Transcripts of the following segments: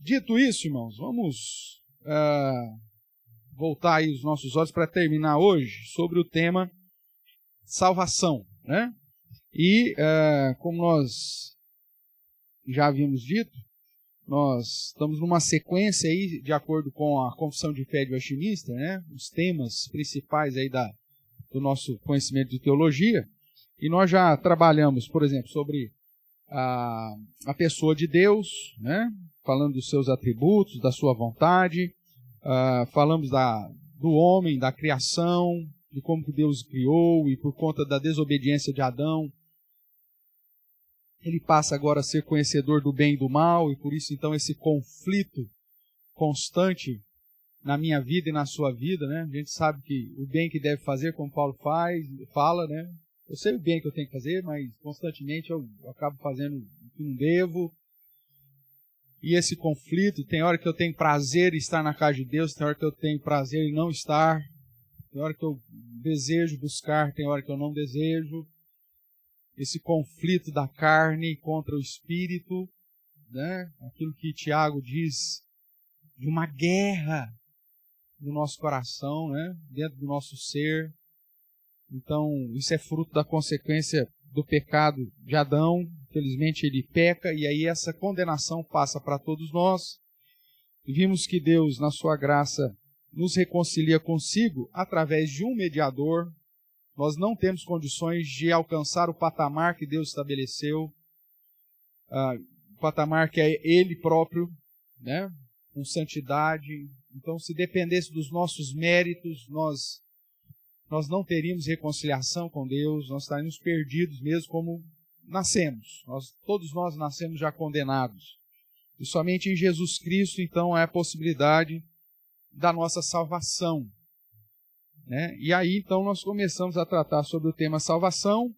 Dito isso, irmãos, vamos voltar aí os nossos olhos para terminar hoje sobre o tema salvação, né? E como nós já havíamos dito, nós estamos numa sequência aí, de acordo com a Confissão de Fé de Westminster, né? Os temas principais aí do nosso conhecimento de teologia. E nós já trabalhamos, por exemplo, sobre a pessoa de Deus, né? Falando dos seus atributos, da sua vontade. Falamos do homem, da criação, de como que Deus o criou, e por conta da desobediência de Adão, ele passa agora a ser conhecedor do bem e do mal, e por isso então esse conflito constante na minha vida e na sua vida, né? A gente sabe que o bem que deve fazer, como Paulo fala, né? Eu sei o bem que eu tenho que fazer, mas constantemente eu acabo fazendo o que não devo. E esse conflito, tem hora que eu tenho prazer em estar na casa de Deus, tem hora que eu tenho prazer em não estar, tem hora que eu desejo buscar, tem hora que eu não desejo. Esse conflito da carne contra o espírito, né? Aquilo que Tiago diz de uma guerra no nosso coração, né? Dentro do nosso ser. Então, isso é fruto da consequência do pecado de Adão. Infelizmente, ele peca, e aí essa condenação passa para todos nós. E vimos que Deus, na sua graça, nos reconcilia consigo através de um mediador. Nós não temos condições de alcançar o patamar que Deus estabeleceu, o patamar que é Ele próprio, né? Com santidade. Então, se dependesse dos nossos méritos, nós não teríamos reconciliação com Deus, nós estaríamos perdidos mesmo como nascemos. Todos nós nascemos já condenados. E somente em Jesus Cristo, então, há a possibilidade da nossa salvação, né? E aí, então, nós começamos a tratar sobre o tema salvação.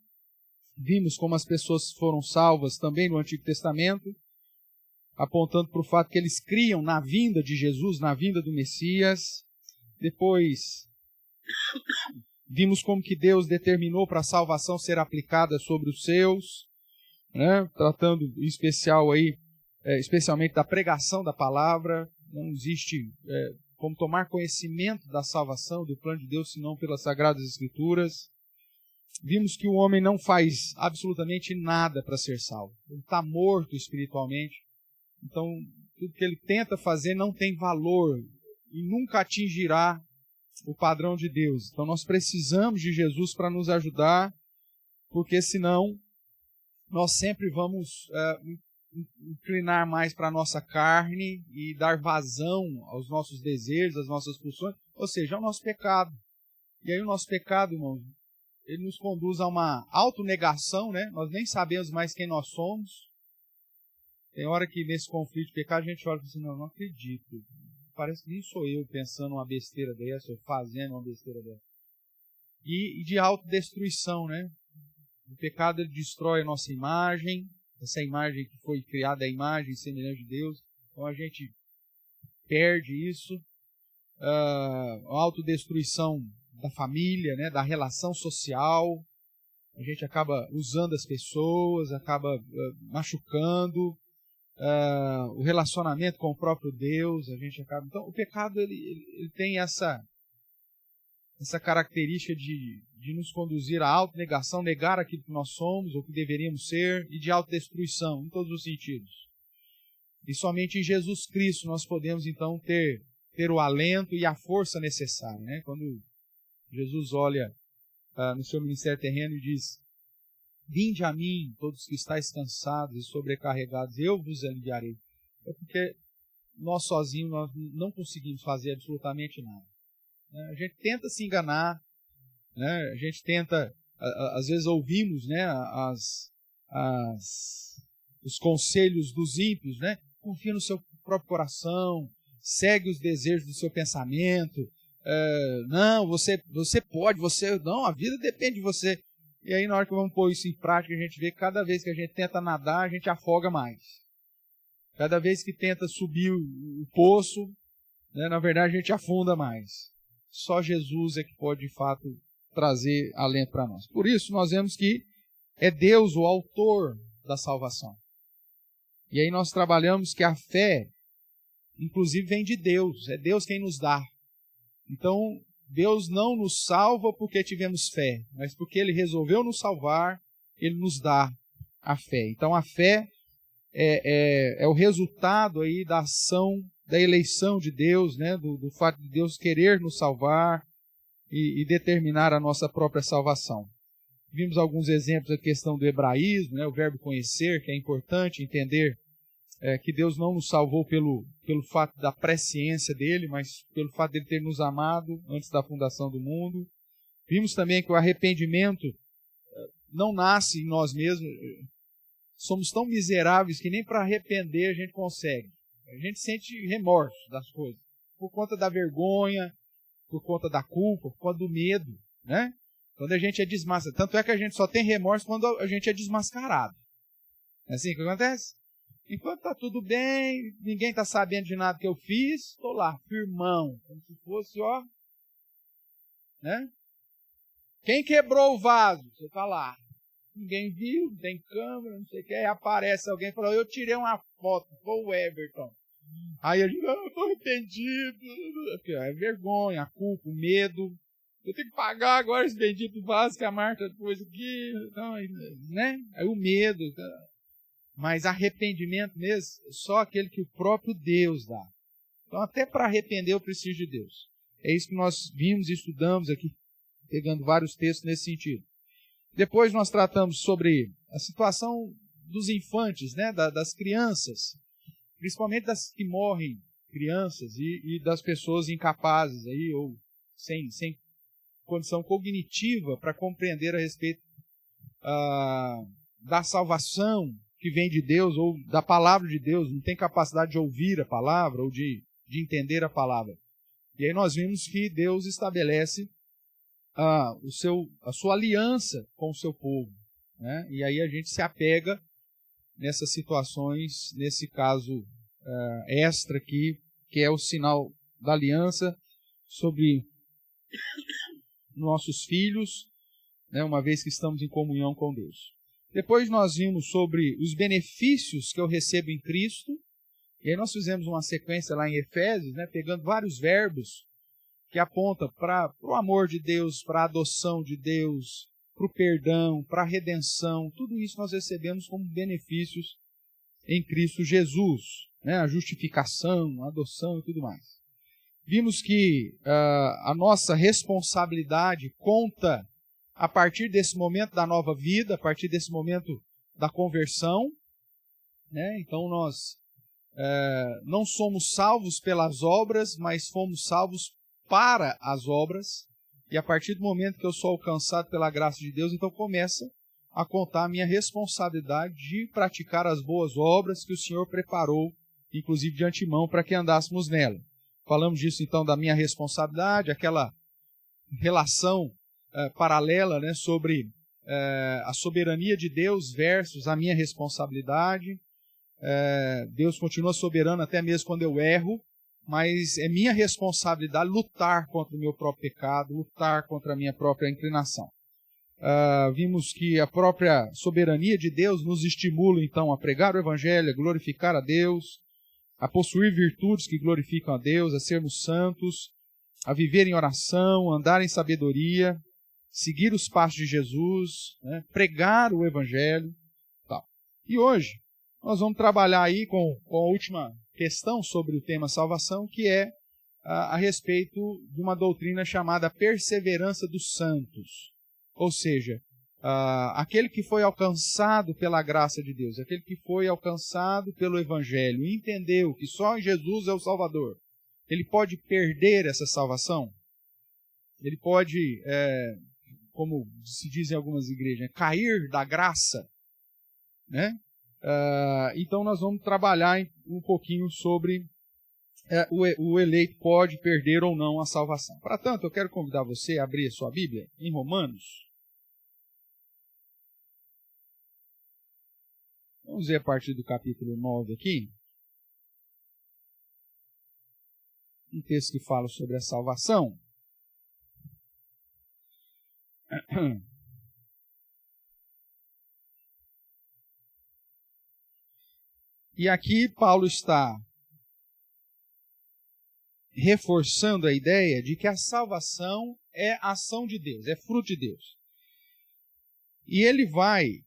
Vimos como as pessoas foram salvas também no Antigo Testamento, apontando para o fato que eles criam na vinda de Jesus, na vinda do Messias. Depois, vimos como que Deus determinou para a salvação ser aplicada sobre os seus, né? Tratando em especial aí, especialmente da pregação da palavra. Não existe como tomar conhecimento da salvação, do plano de Deus, senão pelas Sagradas Escrituras. Vimos que o homem não faz absolutamente nada para ser salvo. Ele está morto espiritualmente. Então, tudo que ele tenta fazer não tem valor e nunca atingirá o padrão de Deus. Então, nós precisamos de Jesus para nos ajudar, porque senão nós sempre vamos inclinar mais para a nossa carne e dar vazão aos nossos desejos, às nossas pulsões, ou seja, ao nosso pecado. E aí o nosso pecado, irmãos, ele nos conduz a uma autonegação, né? Nós nem sabemos mais quem nós somos. Tem hora que nesse conflito de pecado a gente olha e fala assim, não acredito. Parece que nem sou eu pensando uma besteira dessa, ou fazendo uma besteira dessa. E de autodestruição, né? O pecado, ele destrói a nossa imagem, essa imagem que foi criada, a imagem semelhante de Deus. Então a gente perde isso. A autodestruição da família, né? Da relação social. A gente acaba usando as pessoas, acaba machucando. O relacionamento com o próprio Deus, a gente acaba... Então, o pecado, ele tem essa característica de nos conduzir à autonegação, negar aquilo que nós somos, ou que deveríamos ser, e de autodestruição, em todos os sentidos. E somente em Jesus Cristo nós podemos, então, ter o alento e a força necessária, né? Quando Jesus olha no seu ministério terreno e diz: vinde a mim, todos que estáis cansados e sobrecarregados, eu vos aliviarei. É porque nós sozinhos nós não conseguimos fazer absolutamente nada. A gente tenta se enganar, né? A gente tenta, às vezes ouvimos, né, os conselhos dos ímpios, né? Confia no seu próprio coração, segue os desejos do seu pensamento. Não, você pode, não, a vida depende de você. E aí, na hora que vamos pôr isso em prática, a gente vê que cada vez que a gente tenta nadar, a gente afoga mais. Cada vez que tenta subir o poço, né, na verdade, a gente afunda mais. Só Jesus é que pode, de fato, trazer alento para nós. Por isso, nós vemos que é Deus o autor da salvação. E aí nós trabalhamos que a fé inclusive vem de Deus, é Deus quem nos dá. Então, Deus não nos salva porque tivemos fé, mas porque Ele resolveu nos salvar, Ele nos dá a fé. Então, a fé é o resultado aí da ação, da eleição de Deus, né? do fato de Deus querer nos salvar e determinar a nossa própria salvação. Vimos alguns exemplos da questão do hebraísmo, né? O verbo conhecer, que é importante entender que Deus não nos salvou pelo fato da presciência dele, mas pelo fato de ele ter nos amado antes da fundação do mundo. Vimos também que o arrependimento não nasce em nós mesmos. Somos tão miseráveis que nem para arrepender a gente consegue. A gente sente remorso das coisas, por conta da vergonha, por conta da culpa, por conta do medo, né? Quando a gente é desmascarado. Tanto é que a gente só tem remorso quando a gente é desmascarado. É assim que acontece? Enquanto está tudo bem, ninguém está sabendo de nada que eu fiz, estou lá, firmão, como se fosse, ó, né? Quem quebrou o vaso? Você está lá. Ninguém viu, não tem câmera, não sei o que, aí aparece alguém e fala, eu tirei uma foto, foi o Everton. Aí eu digo, eu estou arrependido. É vergonha, a culpa, o medo. Eu tenho que pagar agora esse bendito vaso que a Marta pôs aqui, então, né? Aí o medo. Mas arrependimento mesmo, só aquele que o próprio Deus dá. Então, até para arrepender, eu preciso de Deus. É isso que nós vimos e estudamos aqui, pegando vários textos nesse sentido. Depois nós tratamos sobre a situação dos infantes, né, das crianças, principalmente das que morrem crianças e das pessoas incapazes aí, ou sem condição cognitiva para compreender a respeito da salvação que vem de Deus ou da palavra de Deus, não tem capacidade de ouvir a palavra ou de entender a palavra. E aí nós vimos que Deus estabelece a sua aliança com o seu povo, né? E aí a gente se apega nessas situações, nesse caso extra aqui, que é o sinal da aliança sobre nossos filhos, né, uma vez que estamos em comunhão com Deus. Depois nós vimos sobre os benefícios que eu recebo em Cristo, e aí nós fizemos uma sequência lá em Efésios, né, pegando vários verbos que apontam para o amor de Deus, para a adoção de Deus, para o perdão, para a redenção. Tudo isso nós recebemos como benefícios em Cristo Jesus, né, a justificação, a adoção e tudo mais. Vimos que a nossa responsabilidade conta a partir desse momento da nova vida, a partir desse momento da conversão, né? Então nós não somos salvos pelas obras, mas fomos salvos para as obras, e a partir do momento que eu sou alcançado pela graça de Deus, então começa a contar a minha responsabilidade de praticar as boas obras que o Senhor preparou, inclusive de antemão, para que andássemos nela. Falamos disso então da minha responsabilidade, aquela relação paralela, né, sobre a soberania de Deus versus a minha responsabilidade. Deus continua soberano até mesmo quando eu erro, mas é minha responsabilidade lutar contra o meu próprio pecado, lutar contra a minha própria inclinação. Vimos que a própria soberania de Deus nos estimula então a pregar o Evangelho, a glorificar a Deus, a possuir virtudes que glorificam a Deus, a sermos santos, a viver em oração, andar em sabedoria, seguir os passos de Jesus, né, pregar o Evangelho. Tal. E hoje nós vamos trabalhar aí com a última questão sobre o tema salvação, que é a respeito de uma doutrina chamada perseverança dos santos. Ou seja, aquele que foi alcançado pela graça de Deus, aquele que foi alcançado pelo Evangelho e entendeu que só Jesus é o Salvador, ele pode perder essa salvação? Ele pode, como se diz em algumas igrejas, cair da graça, né? Então nós vamos trabalhar um pouquinho sobre o eleito pode perder ou não a salvação. Para tanto, eu quero convidar você a abrir a sua Bíblia em Romanos. Vamos ver a partir do capítulo 9 aqui. Um texto que fala sobre a salvação. E aqui Paulo está reforçando a ideia de que a salvação é ação de Deus, é fruto de Deus. E ele vai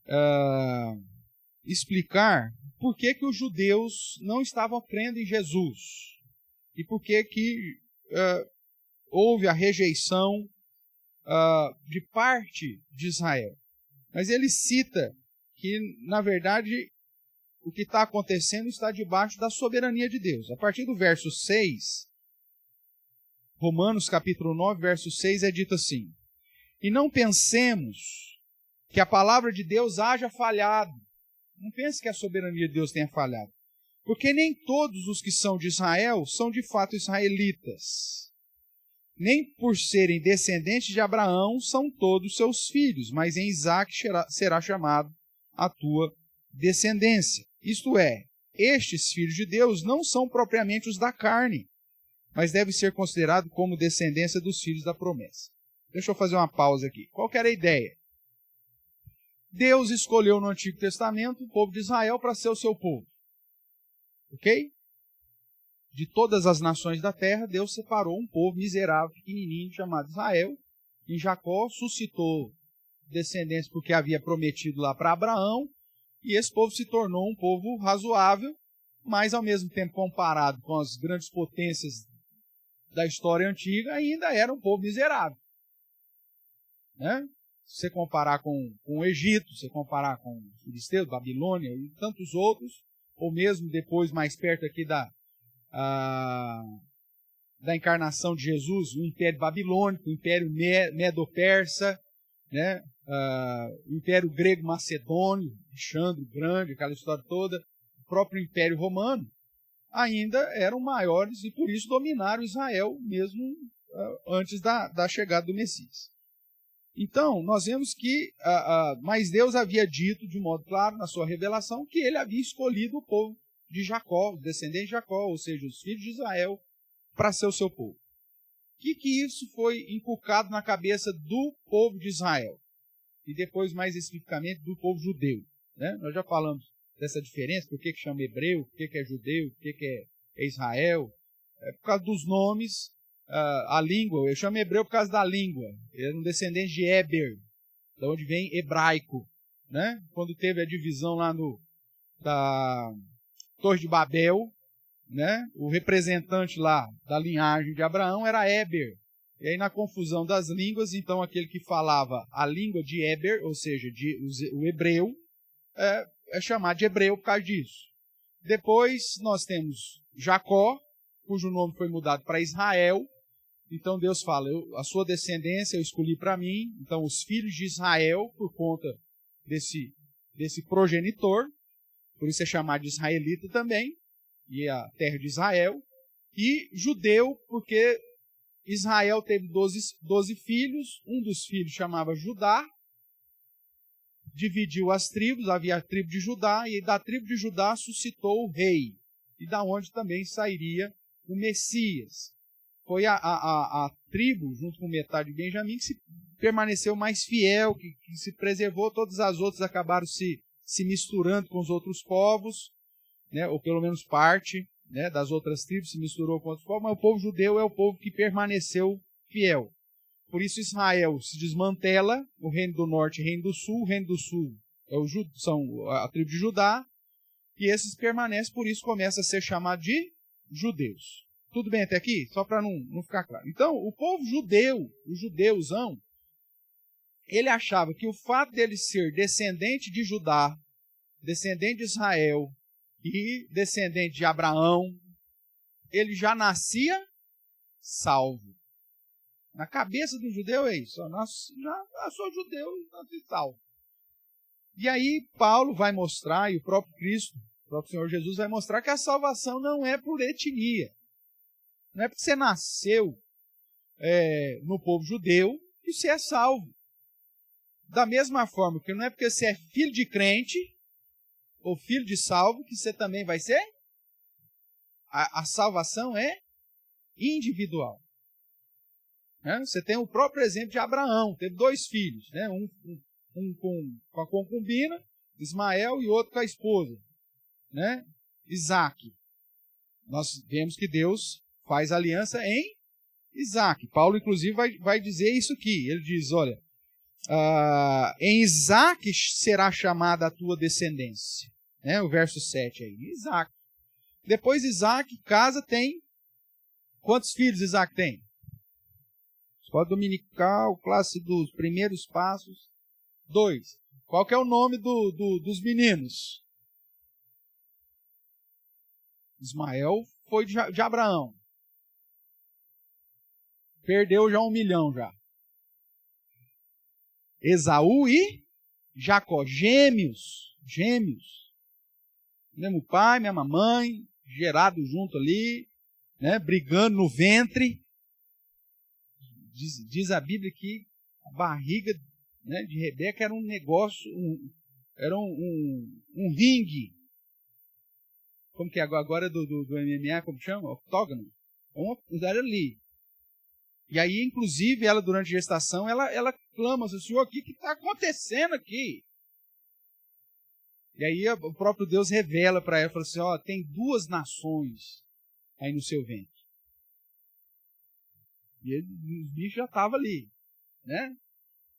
explicar por que os judeus não estavam crendo em Jesus e por que houve a rejeição de parte de Israel. Mas ele cita que, na verdade, o que está acontecendo está debaixo da soberania de Deus. A partir do verso 6, Romanos capítulo 9, verso 6, é dito assim: e não pensemos que a palavra de Deus haja falhado. Não pense que a soberania de Deus tenha falhado. Porque nem todos os que são de Israel são de fato israelitas. Nem por serem descendentes de Abraão são todos seus filhos, mas em Isaque será chamado a tua descendência. Isto é, estes filhos de Deus não são propriamente os da carne, mas devem ser considerados como descendência dos filhos da promessa. Deixa eu fazer uma pausa aqui. Qual que era a ideia? Deus escolheu no Antigo Testamento o povo de Israel para ser o seu povo. Ok? De todas as nações da terra, Deus separou um povo miserável, pequenininho, chamado Israel. Em Jacó suscitou descendentes porque havia prometido lá para Abraão. E esse povo se tornou um povo razoável, mas ao mesmo tempo comparado com as grandes potências da história antiga, ainda era um povo miserável. Né? Se você comparar com o Egito, se você comparar com os filisteus, Babilônia e tantos outros, ou mesmo depois mais perto aqui da encarnação de Jesus, o Império Babilônico, o Império Medo-Persa, né? O Império Grego-Macedônio, Alexandre o Grande, aquela história toda, o próprio Império Romano, ainda eram maiores e por isso dominaram Israel mesmo antes da chegada do Messias. Então, nós vemos que, mas Deus havia dito de modo claro na sua revelação que ele havia escolhido o povo de Jacó, os descendentes de Jacó, ou seja, os filhos de Israel, para ser o seu povo. O que isso foi inculcado na cabeça do povo de Israel? E depois, mais especificamente, do povo judeu. Né? Nós já falamos dessa diferença, por que chama hebreu, por que é judeu, por que é Israel. É por causa dos nomes, a língua, eu chamo hebreu por causa da língua. Ele é um descendente de Éber, de onde vem hebraico. Né? Quando teve a divisão lá da Torre de Babel, né? O representante lá da linhagem de Abraão era Éber. E aí, na confusão das línguas, então aquele que falava a língua de Éber, ou seja, o hebreu, é chamado de hebreu por causa disso. Depois nós temos Jacó, cujo nome foi mudado para Israel. Então Deus fala, a sua descendência eu escolhi para mim. Então os filhos de Israel, por conta desse progenitor, por isso é chamado de israelita também, e a terra de Israel. E judeu, porque Israel teve 12 filhos, um dos filhos chamava Judá, dividiu as tribos, havia a tribo de Judá, e da tribo de Judá suscitou o rei, e da onde também sairia o Messias. Foi a tribo, junto com metade de Benjamim, que permaneceu mais fiel, que se preservou, todas as outras acabaram se misturando com os outros povos, né, ou pelo menos parte, né, das outras tribos se misturou com outros povos, mas o povo judeu é o povo que permaneceu fiel. Por isso Israel se desmantela, o reino do norte e o reino do sul. O reino do sul são a tribo de Judá, e esses permanecem, por isso começa a ser chamado de judeus. Tudo bem até aqui? Só para não ficar claro. Então, o povo judeu, o judeuzão, ele achava que o fato dele ser descendente de Judá, descendente de Israel e descendente de Abraão, ele já nascia salvo. Na cabeça do judeu é isso. Eu sou judeu e nasci salvo. E aí Paulo vai mostrar, e o próprio Cristo, o próprio Senhor Jesus vai mostrar que a salvação não é por etnia. Não é porque você nasceu no povo judeu que você é salvo. Da mesma forma que não é porque você é filho de crente ou filho de salvo que você também vai ser. A salvação é individual. Né? Você tem o próprio exemplo de Abraão. Teve 2 filhos. Né? Um com a concubina, Ismael, e outro com a esposa. Né? Isaque. Nós vemos que Deus faz aliança em Isaac. Paulo, inclusive, vai dizer isso aqui. Ele diz, olha, em Isaac será chamada a tua descendência. Né? O verso 7 aí. Isaac. Depois Isaac casa, tem... Quantos filhos Isaac tem? Escola dominical, classe dos primeiros passos. 2. Qual que é o nome dos meninos? Ismael foi de Abraão. Perdeu já 1 milhão já. Esaú e Jacó, gêmeos. Mesmo pai, mesma mãe, gerado junto ali, né, brigando no ventre. Diz a Bíblia que a barriga, né, de Rebeca era um negócio, era um ringue. Como que é agora do MMA, como chama? Octógono. Era ali. E aí, inclusive, ela durante a gestação, ela clama, Senhor, o que está acontecendo aqui? E aí o próprio Deus revela para ela, fala assim, ó, tem 2 nações aí no seu ventre. E os bichos já estavam ali, né?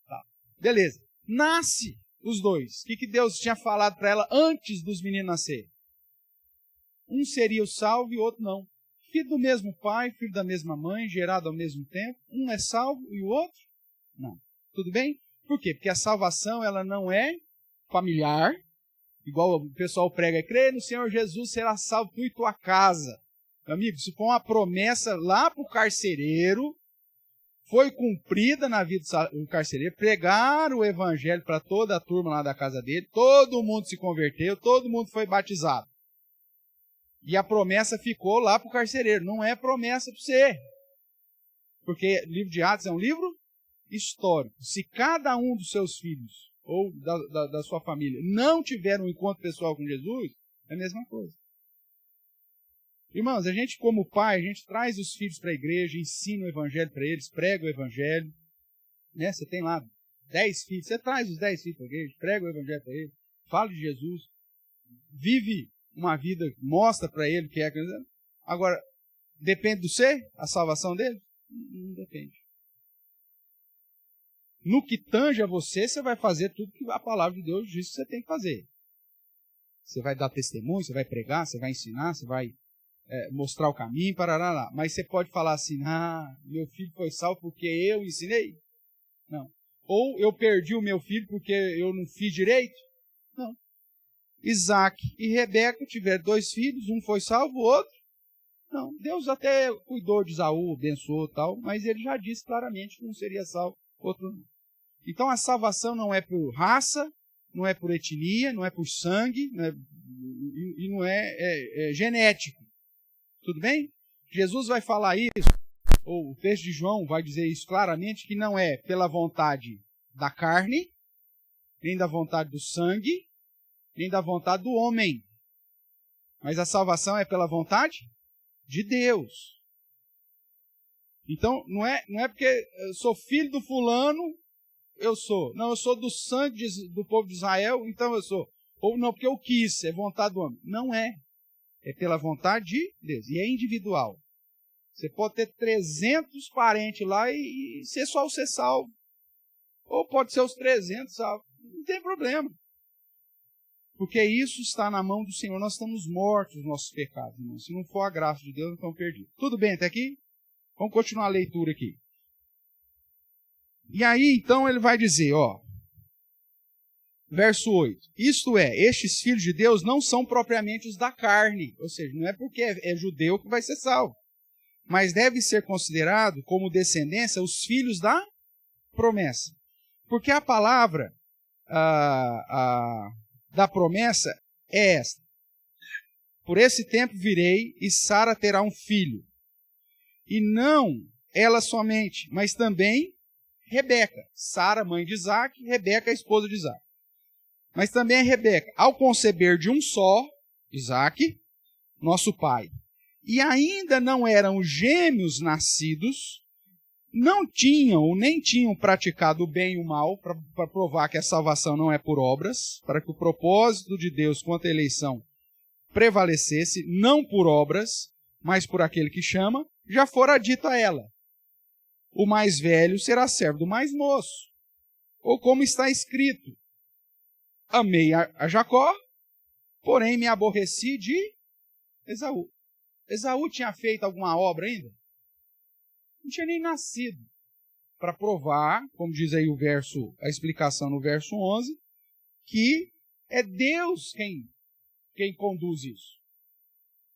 Tá. Beleza. Nasce os 2. O que Deus tinha falado para ela antes dos meninos nascerem? Um seria o salvo e o outro não. Filho do mesmo pai, filho da mesma mãe, gerado ao mesmo tempo. Um é salvo e o outro não. Tudo bem? Por quê? Porque a salvação ela não é familiar, igual o pessoal prega, crê no Senhor Jesus, será salvo tu e tua casa. Amigo, isso foi uma promessa lá para o carcereiro, foi cumprida na vida do carcereiro, pregaram o evangelho para toda a turma lá da casa dele, todo mundo se converteu, todo mundo foi batizado. E a promessa ficou lá para o carcereiro, não é promessa para você. Porque o livro de Atos é um livro histórico. Se cada um dos seus filhos ou da sua família não tiver um encontro pessoal com Jesus, é a mesma coisa. Irmãos, a gente como pai, a gente traz os filhos para a igreja, ensina o evangelho para eles, prega o evangelho. Né? Você tem lá 10 filhos, você traz os 10 filhos para a igreja, prega o evangelho para eles, fala de Jesus, vive uma vida, mostra para ele o que é. Agora, depende do você, a salvação dele? Não depende. No que tange a você, você vai fazer tudo que a palavra de Deus diz que você tem que fazer. Você vai dar testemunho, você vai pregar, você vai ensinar, você vai mostrar o caminho, parará. Mas você pode falar assim, meu filho foi salvo porque eu ensinei? Não. Ou eu perdi o meu filho porque eu não fiz direito? Não. Isaac e Rebeca tiveram 2 filhos, um foi salvo, o outro não. Deus até cuidou de Esaú, abençoou e tal, mas ele já disse claramente que um seria salvo, outro não. Então a salvação não é por raça, não é por etnia, não é por sangue, e não é genético. Tudo bem? Jesus vai falar isso, ou o texto de João vai dizer isso claramente, que não é pela vontade da carne, nem da vontade do sangue, nem da vontade do homem. Mas a salvação é pela vontade de Deus. Então, não é porque eu sou filho do fulano, eu sou. Não, eu sou do sangue do povo de Israel, então eu sou. Ou não, porque eu quis, é vontade do homem. Não é. É pela vontade de Deus. E é individual. Você pode ter 300 parentes lá e ser só você salvo. Ou pode ser os 300 salvos. Não tem problema. Porque isso está na mão do Senhor. Nós estamos mortos nos nossos pecados, irmão. Se não for a graça de Deus, nós estamos perdidos. Tudo bem até aqui? Vamos continuar a leitura aqui. E aí, então, ele vai dizer, verso 8. Isto é, estes filhos de Deus não são propriamente os da carne. Ou seja, não é porque é judeu que vai ser salvo. Mas deve ser considerado como descendência os filhos da promessa. Porque a palavra da promessa é esta. Por esse tempo virei e Sara terá um filho. E não ela somente, mas também Rebeca. Sara, mãe de Isaac, Rebeca, a esposa de Isaac. Mas também a Rebeca, ao conceber de um só, Isaac, nosso pai, e ainda não eram gêmeos nascidos, não tinham ou nem tinham praticado o bem e o mal, para provar que a salvação não é por obras, para que o propósito de Deus quanto à eleição prevalecesse, não por obras, mas por aquele que chama, já fora dito a ela: o mais velho será servo do mais moço. Ou como está escrito: amei a Jacó, porém me aborreci de Esaú. Esaú tinha feito alguma obra ainda? Não tinha nem nascido. Para provar, como diz aí a explicação no verso 11, que é Deus quem conduz isso.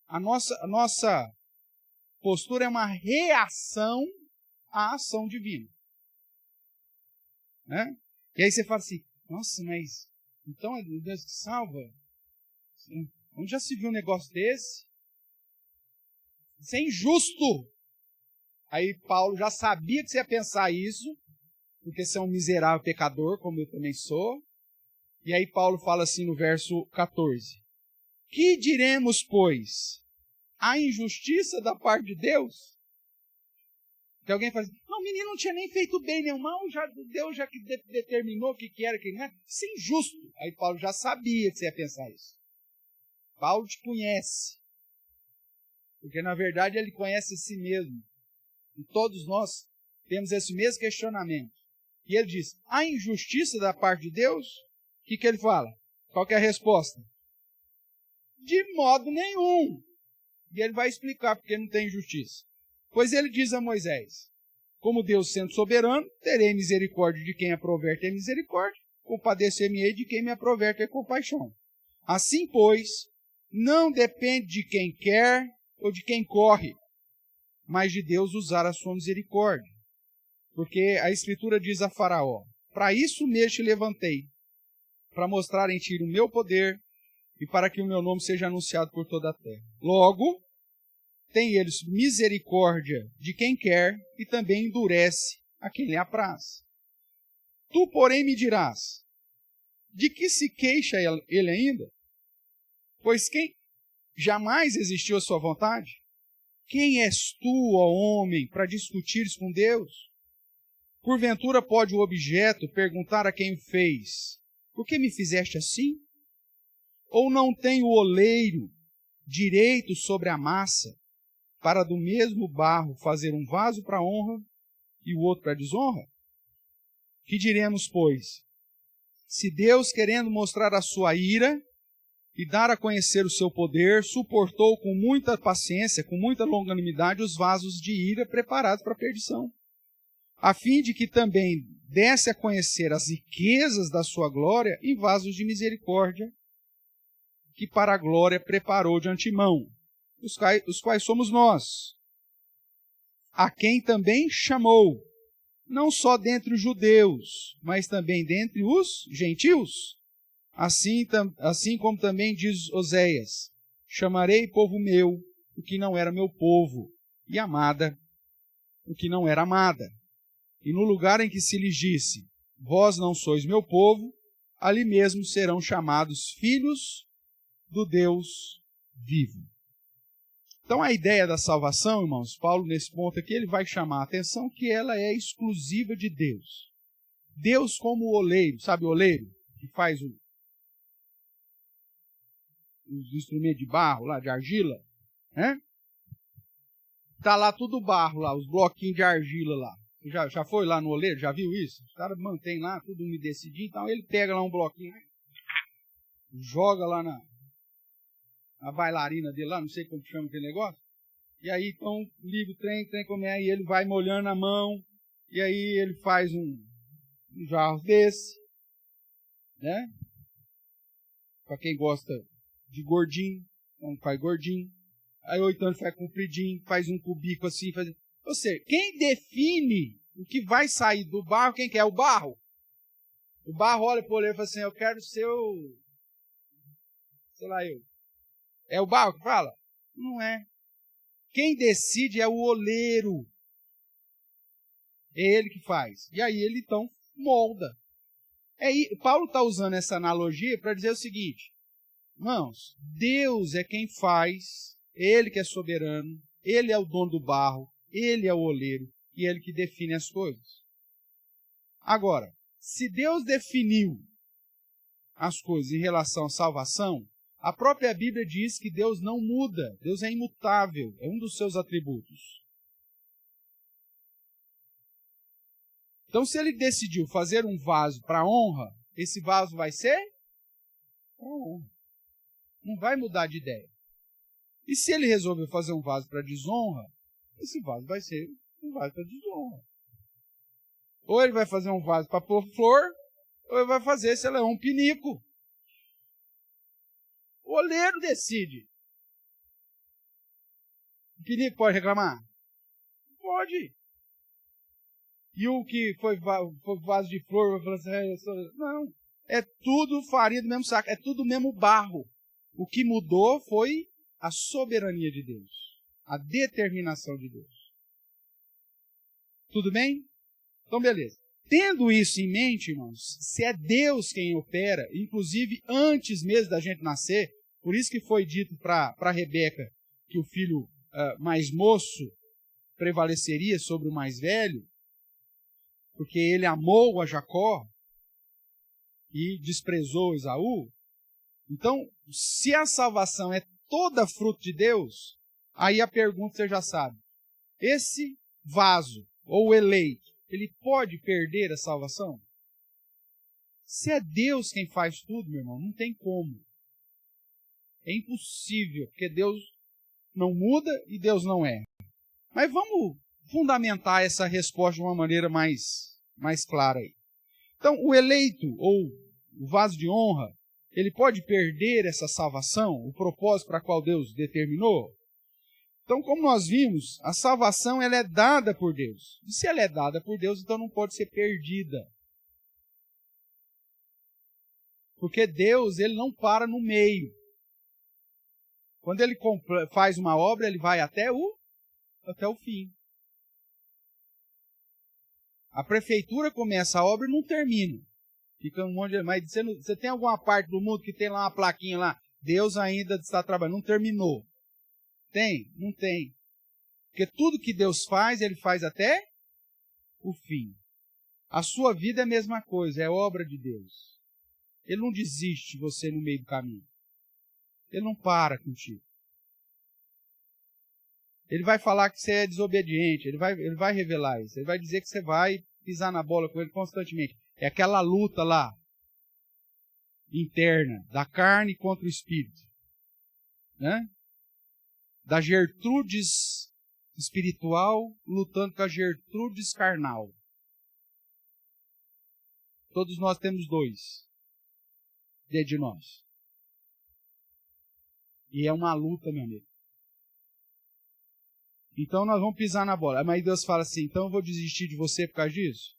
A nossa postura é uma reação à ação divina. Né? E aí você fala assim: nossa, mas então é Deus que salva? Onde já se viu um negócio desse? Isso é injusto. Aí Paulo já sabia que você ia pensar isso, porque você é um miserável pecador, como eu também sou. E aí Paulo fala assim no verso 14: que diremos, pois? A injustiça da parte de Deus? Que alguém fala assim: não, o menino não tinha nem feito bem nem mal, Deus já que determinou o que era, que não era. Isso é injusto. Aí Paulo já sabia que você ia pensar isso. Paulo te conhece. Porque na verdade ele conhece a si mesmo. E todos nós temos esse mesmo questionamento. E ele diz: a injustiça da parte de Deus? O que ele fala? Qual que é a resposta? De modo nenhum. E ele vai explicar porque não tem injustiça. Pois ele diz a Moisés: como Deus sendo soberano, terei misericórdia de quem aprover ter misericórdia, compadecer-me-ei de quem me aprover ter compaixão. Assim, pois, não depende de quem quer ou de quem corre, mas de Deus usar a sua misericórdia. Porque a Escritura diz a Faraó: para isso mesmo te levantei, para mostrar em ti o meu poder e para que o meu nome seja anunciado por toda a terra. Logo, tem eles misericórdia de quem quer e também endurece a quem lhe apraz. Tu, porém, me dirás: de que se queixa ele ainda? Pois quem jamais existiu a sua vontade? Quem és tu, ó homem, para discutires com Deus? Porventura pode o objeto perguntar a quem o fez: por que me fizeste assim? Ou não tem o oleiro direito sobre a massa, para do mesmo barro fazer um vaso para honra e o outro para desonra? Que diremos, pois? Se Deus, querendo mostrar a sua ira e dar a conhecer o seu poder, suportou com muita paciência, com muita longanimidade, os vasos de ira preparados para a perdição, a fim de que também desse a conhecer as riquezas da sua glória em vasos de misericórdia, que para a glória preparou de antemão, os quais somos nós, a quem também chamou, não só dentre os judeus, mas também dentre os gentios. Assim como também diz Oséias: chamarei povo meu o que não era meu povo, e amada o que não era amada. E no lugar em que se lhes disse: vós não sois meu povo, ali mesmo serão chamados filhos do Deus vivo. Então a ideia da salvação, irmãos, Paulo nesse ponto aqui, ele vai chamar a atenção que ela é exclusiva de Deus. Deus como o oleiro, sabe o oleiro? Que faz os instrumentos de barro lá, de argila, né? Tá lá tudo barro lá, os bloquinhos de argila lá. Já foi lá no oleiro? Já viu isso? Os caras mantêm lá tudo umedecidinho, então ele pega lá um bloquinho, joga lá na bailarina dele lá, não sei como chama aquele negócio, e aí então liga o trem como é, e ele vai molhando a mão, e aí ele faz um jarro desse, né? Para quem gosta de gordinho, então faz gordinho, aí ou então ele faz compridinho, faz um cubico assim, Ou seja, quem define o que vai sair do barro, quem que é? O barro. O barro olha para o oleiro e fala assim: eu quero ser o... sei lá eu. É o barro que fala? Não é. Quem decide é o oleiro. É ele que faz. E aí ele então molda. Paulo está usando essa analogia para dizer o seguinte: irmãos, Deus é quem faz, Ele que é soberano, Ele é o dono do barro, Ele é o oleiro e Ele que define as coisas. Agora, se Deus definiu as coisas em relação à salvação, A própria Bíblia diz que Deus não muda, Deus é imutável, é um dos seus atributos. Então, se ele decidiu fazer um vaso para honra, esse vaso vai ser para honra. Não vai mudar de ideia. E se ele resolveu fazer um vaso para desonra, esse vaso vai ser um vaso para desonra. Ou ele vai fazer um vaso para pôr flor, ou ele vai fazer esse leão um pinico. O oleiro decide. O pinico pode reclamar? Pode. E o que foi vaso de flor, vai falar assim, não. É tudo farinha do mesmo saco, é tudo o mesmo barro. O que mudou foi a soberania de Deus, a determinação de Deus. Tudo bem? Então, beleza. Tendo isso em mente, irmãos, se é Deus quem opera, inclusive antes mesmo da gente nascer, por isso que foi dito para Rebeca que o filho mais moço prevaleceria sobre o mais velho, porque ele amou a Jacó e desprezou Esaú. Então, se a salvação é toda fruto de Deus, aí a pergunta você já sabe. Esse vaso, ou eleito, ele pode perder a salvação? Se é Deus quem faz tudo, meu irmão, não tem como. É impossível, porque Deus não muda e Deus não erra. Mas vamos fundamentar essa resposta de uma maneira mais clara aí. Então, o eleito, ou o vaso de honra, ele pode perder essa salvação, o propósito para qual Deus determinou? Então, como nós vimos, a salvação ela é dada por Deus. E se ela é dada por Deus, então não pode ser perdida. Porque Deus, ele não para no meio. Quando ele faz uma obra, ele vai até o fim. A prefeitura começa a obra e não termina. Fica um monte de... Mas você tem alguma parte do mundo que tem lá uma plaquinha lá, Deus ainda está trabalhando, não terminou. Tem? Não tem. Porque tudo que Deus faz, ele faz até o fim. A sua vida é a mesma coisa, é obra de Deus. Ele não desiste de você no meio do caminho. Ele não para contigo. Ele vai falar que você é desobediente, ele vai revelar isso. Ele vai dizer que você vai pisar na bola com ele constantemente. É aquela luta lá, interna, da carne contra o espírito. Né? Da Gertrudes espiritual lutando com a Gertrudes carnal. Todos nós temos dois dentro de nós. E é uma luta, meu amigo. Então nós vamos pisar na bola. Mas Deus fala assim, então eu vou desistir de você por causa disso?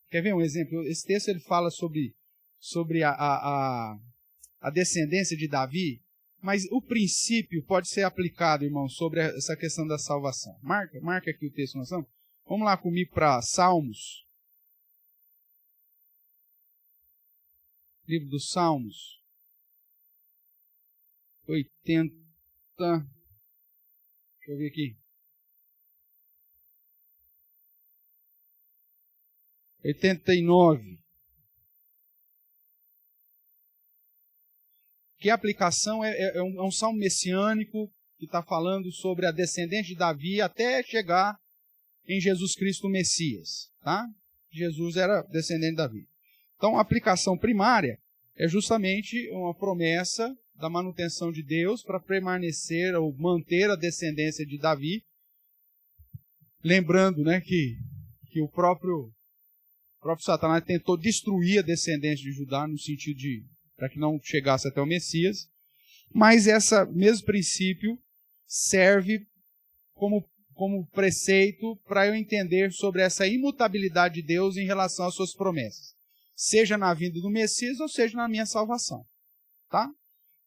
Quer ver um exemplo? Esse texto ele fala sobre a descendência de Davi, mas o princípio pode ser aplicado, irmão, sobre essa questão da salvação. Marca aqui o texto, nós vamos. Vamos lá comigo para Salmos. Livro dos Salmos. 80. Deixa eu ver aqui. 89. Que a aplicação é um salmo messiânico que está falando sobre a descendente de Davi até chegar em Jesus Cristo o Messias. Tá? Jesus era descendente de Davi. Então a aplicação primária é justamente uma promessa da manutenção de Deus para permanecer ou manter a descendência de Davi. Lembrando, né, que o próprio Satanás tentou destruir a descendência de Judá no sentido de para que não chegasse até o Messias. Mas esse mesmo princípio serve como preceito para eu entender sobre essa imutabilidade de Deus em relação às suas promessas. Seja na vinda do Messias ou seja na minha salvação. Tá?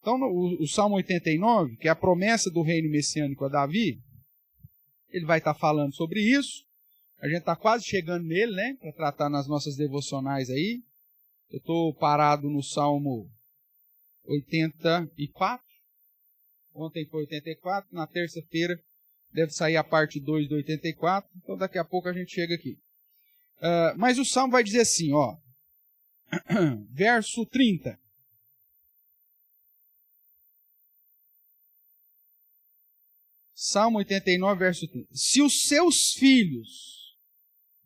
Então, o Salmo 89, que é a promessa do reino messiânico a Davi, ele vai estar falando sobre isso. A gente está quase chegando nele, né? Para tratar nas nossas devocionais aí. Eu estou parado no Salmo 84. Ontem foi 84. Na terça-feira deve sair a parte 2 do 84. Então, daqui a pouco a gente chega aqui. Mas o Salmo vai dizer assim, ó. Verso 30. Salmo 89, verso 30. Se os seus filhos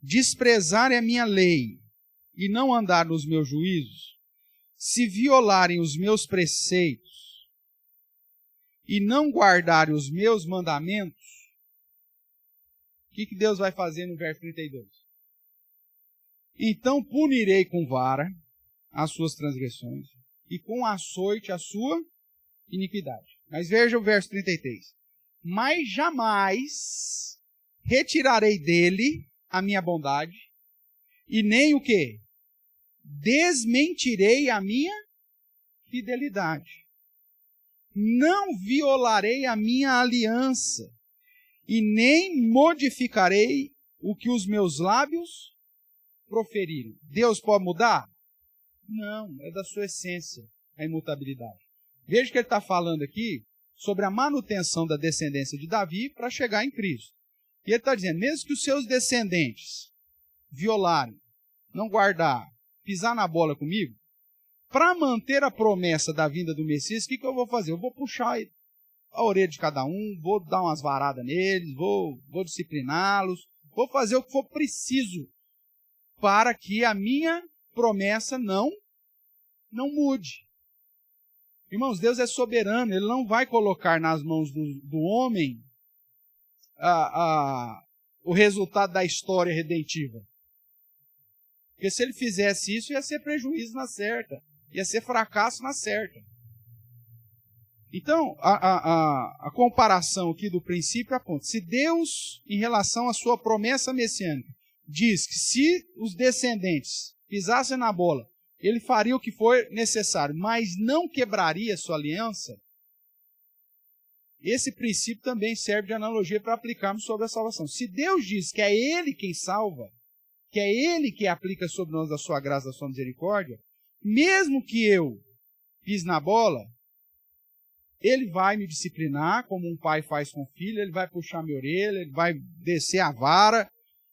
desprezarem a minha lei e não andar nos meus juízos, se violarem os meus preceitos e não guardarem os meus mandamentos, o que Deus vai fazer no verso 32? Então punirei com vara as suas transgressões e com açoite a sua iniquidade. Mas veja o verso 33. Mas jamais retirarei dele a minha bondade e nem o quê? Desmentirei a minha fidelidade. Não violarei a minha aliança e nem modificarei o que os meus lábios proferiram. Deus pode mudar? Não, é da sua essência a imutabilidade. Veja que ele está falando aqui sobre a manutenção da descendência de Davi para chegar em Cristo. E ele está dizendo, mesmo que os seus descendentes violarem, não guardar, pisar na bola comigo, para manter a promessa da vinda do Messias, o que eu vou fazer? Eu vou puxar a orelha de cada um, vou dar umas varadas neles, vou discipliná-los, vou fazer o que for preciso para que a minha promessa não mude. Irmãos, Deus é soberano, Ele não vai colocar nas mãos do homem o resultado da história redentiva. Porque se Ele fizesse isso, ia ser prejuízo na certa, ia ser fracasso na certa. Então, a comparação aqui do princípio aponta. Se Deus, em relação à sua promessa messiânica, diz que se os descendentes pisassem na bola, ele faria o que for necessário, mas não quebraria sua aliança, esse princípio também serve de analogia para aplicarmos sobre a salvação. Se Deus diz que é Ele quem salva, que é Ele que aplica sobre nós a sua graça, a sua misericórdia, mesmo que eu pise na bola, Ele vai me disciplinar, como um pai faz com o filho, Ele vai puxar minha orelha, Ele vai descer a vara,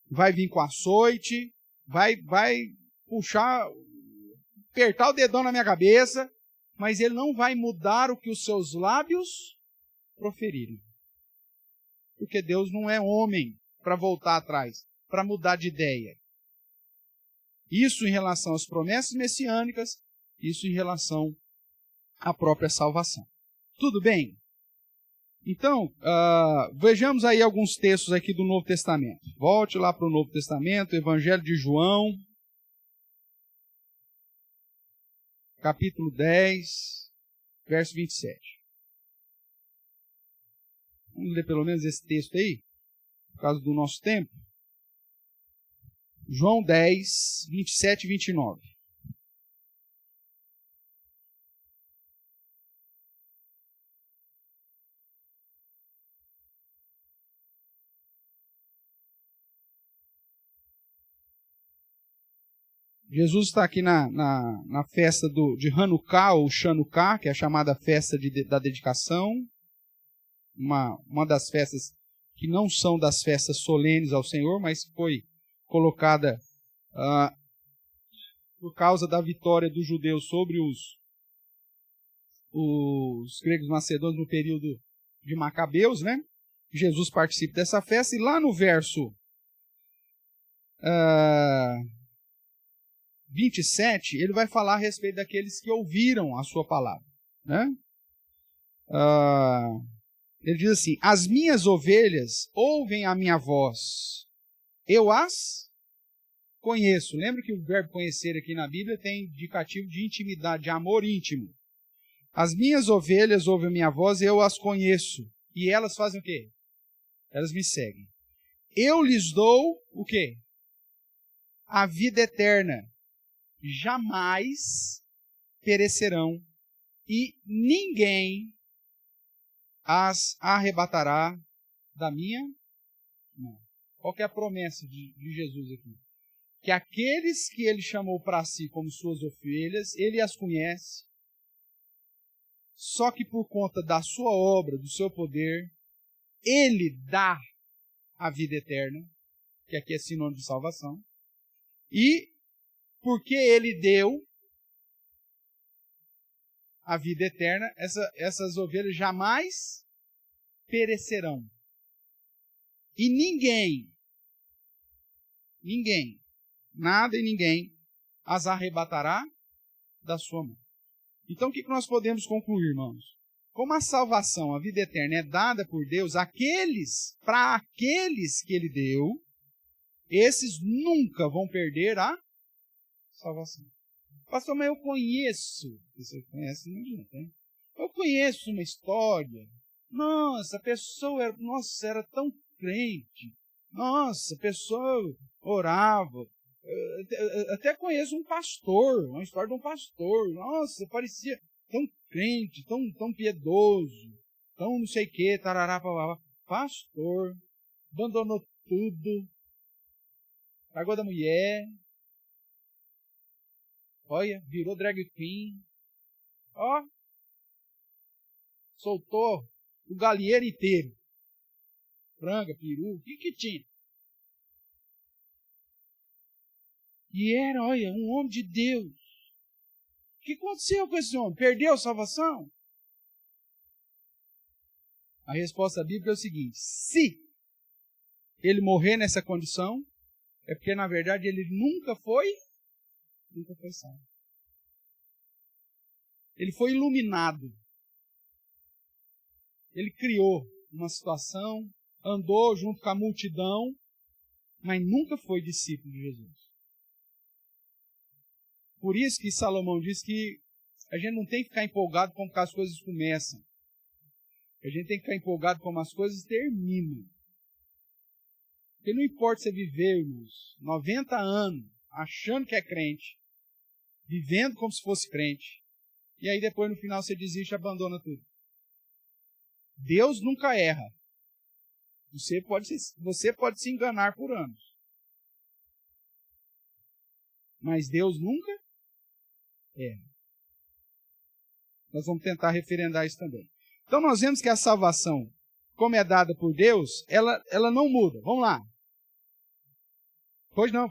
vai vir com açoite, vai puxar, apertar o dedão na minha cabeça, mas Ele não vai mudar o que os seus lábios proferirem. Porque Deus não é homem para voltar atrás, para mudar de ideia. Isso em relação às promessas messiânicas, isso em relação à própria salvação. Tudo bem? Então, vejamos aí alguns textos aqui do Novo Testamento. Volte lá para o Novo Testamento, Evangelho de João, capítulo 10, verso 27. Vamos ler pelo menos esse texto aí, por causa do nosso tempo. João 10, 27 e 29. Jesus está aqui na festa de Hanukkah, ou Chanukah, que é a chamada festa da dedicação, uma das festas que não são das festas solenes ao Senhor, mas foi colocada por causa da vitória dos judeus sobre os gregos macedônios no período de Macabeus, né? Jesus participa dessa festa, e lá no verso 27, ele vai falar a respeito daqueles que ouviram a sua palavra, né? Ele diz assim, as minhas ovelhas ouvem a minha voz, eu as conheço. Lembra que o verbo conhecer aqui na Bíblia tem indicativo de intimidade, de amor íntimo. As minhas ovelhas ouvem a minha voz, eu as conheço. E elas fazem o quê? Elas me seguem. Eu lhes dou o quê? A vida eterna. Jamais perecerão e ninguém as arrebatará da minha mão. Qual que é a promessa de Jesus aqui? Que aqueles que ele chamou para si como suas ovelhas, ele as conhece, só que por conta da sua obra, do seu poder, ele dá a vida eterna, que aqui é sinônimo de salvação, e porque ele deu a vida eterna, essas ovelhas jamais perecerão. E ninguém, nada e ninguém as arrebatará da sua mão. Então, o que nós podemos concluir, irmãos? Como a salvação, a vida eterna é dada por Deus para aqueles que Ele deu, esses nunca vão perder a salvação. Pastor, mas eu conheço. Você conhece, não adianta, hein? Eu conheço uma história. Nossa, a pessoa era tão crente. Nossa, a pessoa orava. Eu até conheço um pastor, uma história de um pastor. Nossa, parecia tão crente, tão piedoso, tão não sei o que, tarará, papapá. Pastor, abandonou tudo, largou da mulher, olha, virou drag queen, ó, soltou o galinheiro inteiro, franga, peru, o que tinha? E era, olha, um homem de Deus. O que aconteceu com esse homem? Perdeu a salvação? A resposta bíblica é o seguinte: se ele morrer nessa condição, é porque, na verdade, ele nunca foi salvo. Ele foi iluminado. Ele criou uma situação, andou junto com a multidão, mas nunca foi discípulo de Jesus. Por isso que Salomão diz que a gente não tem que ficar empolgado como as coisas começam. A gente tem que ficar empolgado como as coisas terminam. Porque não importa você viver, irmãos, 90 anos, achando que é crente, vivendo como se fosse crente, e aí depois no final você desiste e abandona tudo. Deus nunca erra. Você pode se enganar por anos. Mas Deus nunca erra. Nós vamos tentar referendar isso também. Então nós vemos que a salvação, como é dada por Deus, ela não muda. Vamos lá. Pois não.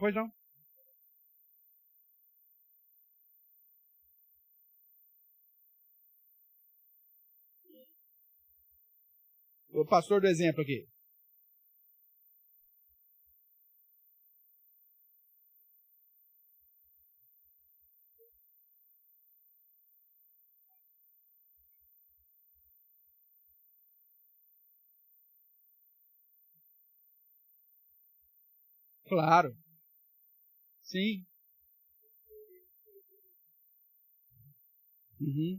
O pastor do exemplo aqui. Claro. Sim. Uhum.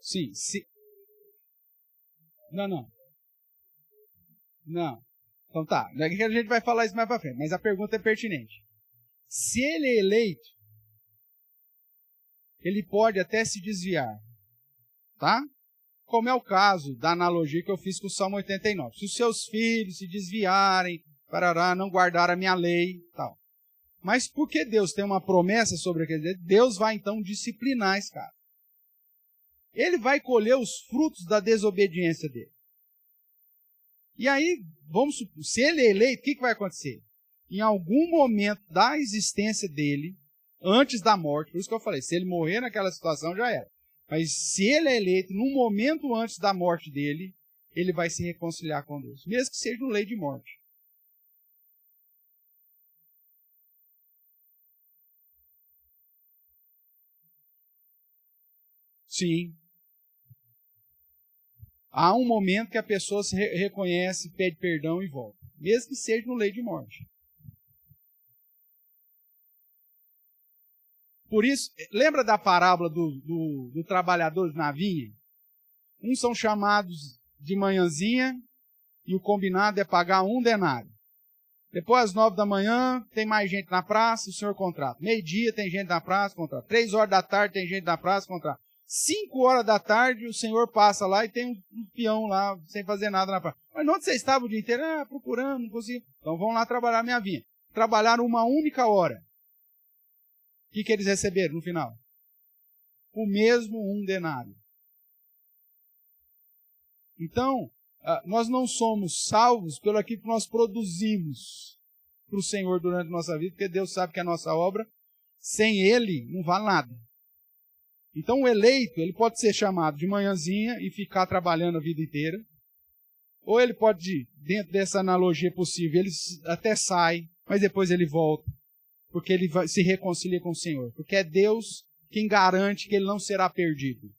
Sim. Não. Então tá. Daqui a gente vai falar isso mais para frente, mas a pergunta é pertinente. Se ele é eleito, ele pode até se desviar. Tá? Como é o caso da analogia que eu fiz com o Salmo 89. Se os seus filhos se desviarem, parará, não guardar a minha lei, tal. Mas porque Deus tem uma promessa sobre aquele, Deus vai então disciplinar esse cara. Ele vai colher os frutos da desobediência dele. E aí, vamos supor, se ele é eleito, o que vai acontecer? Em algum momento da existência dele, antes da morte, por isso que eu falei, se ele morrer naquela situação, já era. Mas se ele é eleito, num momento antes da morte dele, ele vai se reconciliar com Deus, mesmo que seja no leito de morte. Sim. Há um momento que a pessoa se reconhece, pede perdão e volta, mesmo que seja no leito de morte. Por isso, lembra da parábola do trabalhador na vinha? Uns são chamados de manhãzinha e o combinado é pagar 1 denário. Depois, às 9 da manhã, tem mais gente na praça, o senhor contrata. Meio-dia tem gente na praça, contrata. 3 horas da tarde tem gente na praça, contrata. 5 horas da tarde, o senhor passa lá e tem um peão lá, sem fazer nada na praça. Mas onde você estava o dia inteiro? Procurando, não consigo. Então vamos lá trabalhar minha vinha. Trabalharam uma única hora. O que eles receberam no final? O mesmo 1 denário. Então, nós não somos salvos pelo aquilo que nós produzimos para o Senhor durante a nossa vida, porque Deus sabe que a nossa obra, sem Ele, não vale nada. Então o eleito, ele pode ser chamado de manhãzinha e ficar trabalhando a vida inteira. Ou ele pode, dentro dessa analogia possível, ele até sai, mas depois ele volta. Porque ele se reconcilia com o Senhor. Porque é Deus quem garante que ele não será perdido.